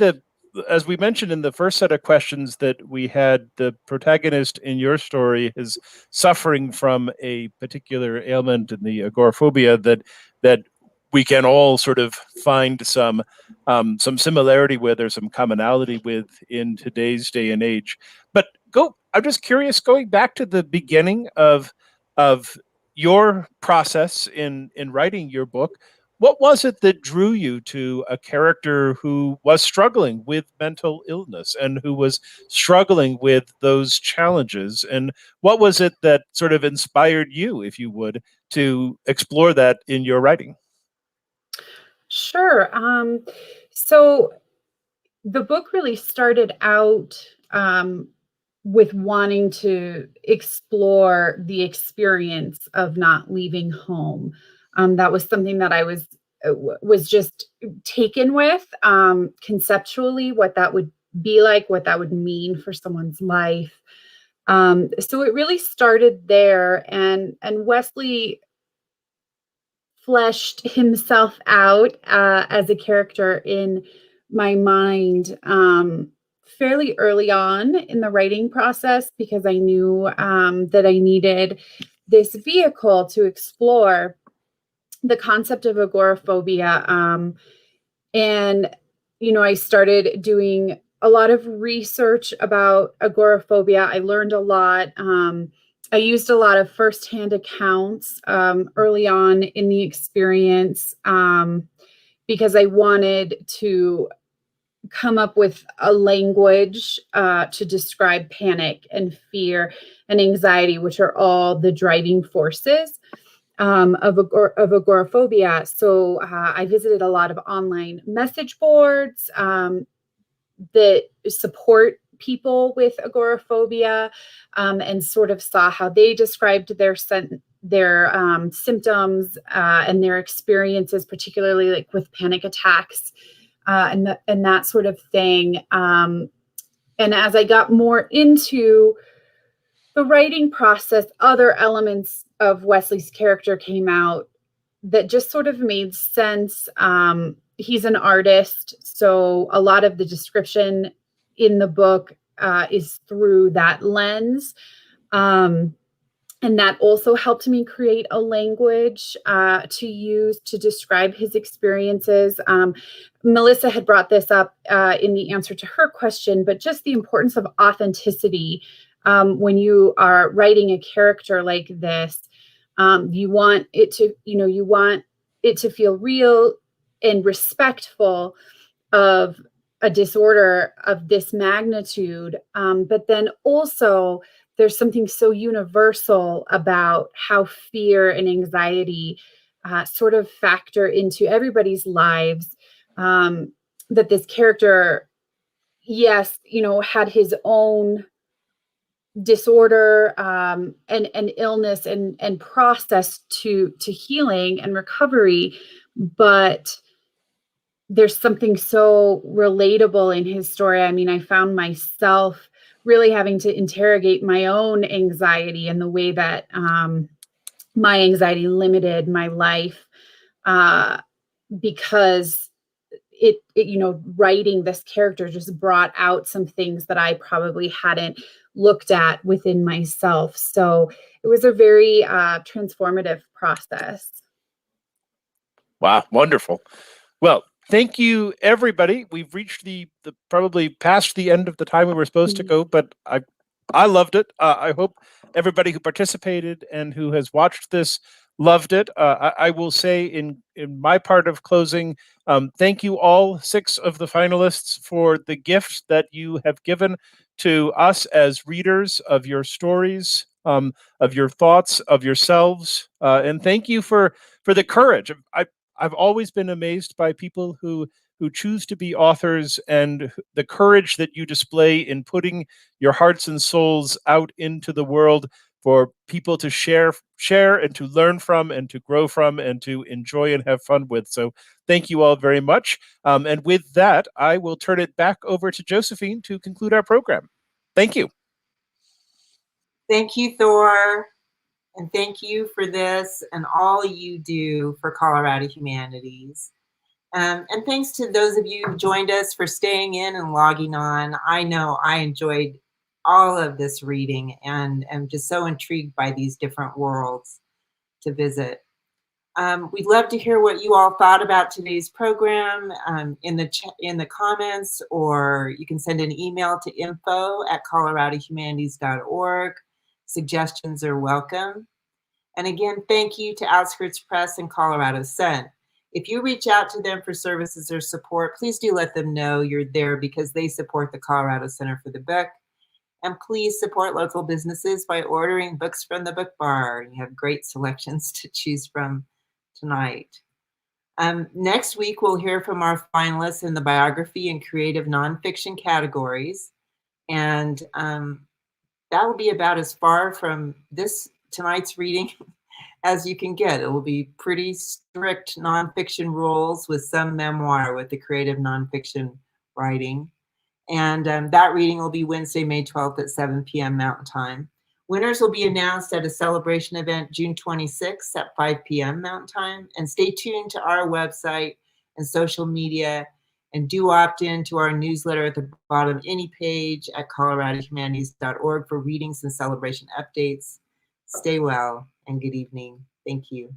as we mentioned in the first set of questions that we had, the protagonist in your story is suffering from a particular ailment in the agoraphobia that we can all sort of find some similarity with, or some commonality with, in today's day and age. But I'm just curious, going back to the beginning of your process in writing your book, What was it that drew you to a character who was struggling with mental illness and who was struggling with those challenges? And what was it that sort of inspired you, if you would, to explore that in your writing? Sure. So the book really started out with wanting to explore the experience of not leaving home. That was something that I was just taken with conceptually, what that would be like, what that would mean for someone's life. So it really started there, and Wesley fleshed himself out as a character in my mind fairly early on in the writing process, because I knew that I needed this vehicle to explore the concept of agoraphobia. And, I started doing a lot of research about agoraphobia. I learned a lot. I used a lot of firsthand accounts early on in the experience because I wanted to come up with a language to describe panic and fear and anxiety, which are all the driving forces of agoraphobia. So I visited a lot of online message boards that support people with agoraphobia, and sort of saw how they described their symptoms and their experiences, particularly like with panic attacks and that sort of thing. And as I got more into the writing process, other elements of Wesley's character came out that just sort of made sense. He's an artist, so a lot of the description in the book is through that lens. And that also helped me create a language to use to describe his experiences. Melissa had brought this up in the answer to her question, but just the importance of authenticity when you are writing a character like this. You want it to feel real and respectful of a disorder of this magnitude. But then also there's something so universal about how fear and anxiety sort of factor into everybody's lives, that this character, yes, had his own disorder and illness and process to healing and recovery, but there's something so relatable in his story. I mean, I found myself really having to interrogate my own anxiety and the way that my anxiety limited my life because it writing this character just brought out some things that I probably hadn't looked at within myself. So it was a very transformative process. Wow, wonderful. Well, thank you, everybody. We've reached the probably past the end of the time we were supposed to go, but I loved it. I hope everybody who participated and who has watched this loved it. I will say in my part of closing, thank you all 6 of the finalists for the gift that you have given to us as readers of your stories, of your thoughts, of yourselves, and thank you for the courage. I've always been amazed by people who choose to be authors and the courage that you display in putting your hearts and souls out into the world for people to share and to learn from and to grow from and to enjoy and have fun with. So thank you all very much. And with that, I will turn it back over to Josephine to conclude our program. Thank you. Thank you, Thor. And thank you for this and all you do for Colorado Humanities. And thanks to those of you who joined us for staying in and logging on. I know I enjoyed all of this reading and am just so intrigued by these different worlds to visit. We'd love to hear what you all thought about today's program in the comments, or you can send an email to info@coloradohumanities.org. Suggestions are welcome. And again, thank you to Outskirts Press and Colorado Sun. If you reach out to them for services or support, please do let them know you're there because they support the Colorado Center for the Book. And please support local businesses by ordering books from the Book Bar. You have great selections to choose from tonight. Next week, we'll hear from our finalists in the biography and creative nonfiction categories. And that will be about as far from tonight's reading as you can get. It will be pretty strict nonfiction rules with some memoir with the creative nonfiction writing. And that reading will be Wednesday, May 12th at 7 p.m. Mountain Time. Winners will be announced at a celebration event June 26th at 5 p.m. Mountain Time. And stay tuned to our website and social media. And do opt in to our newsletter at the bottom of any page at coloradohumanities.org for readings and celebration updates. Stay well and good evening. Thank you.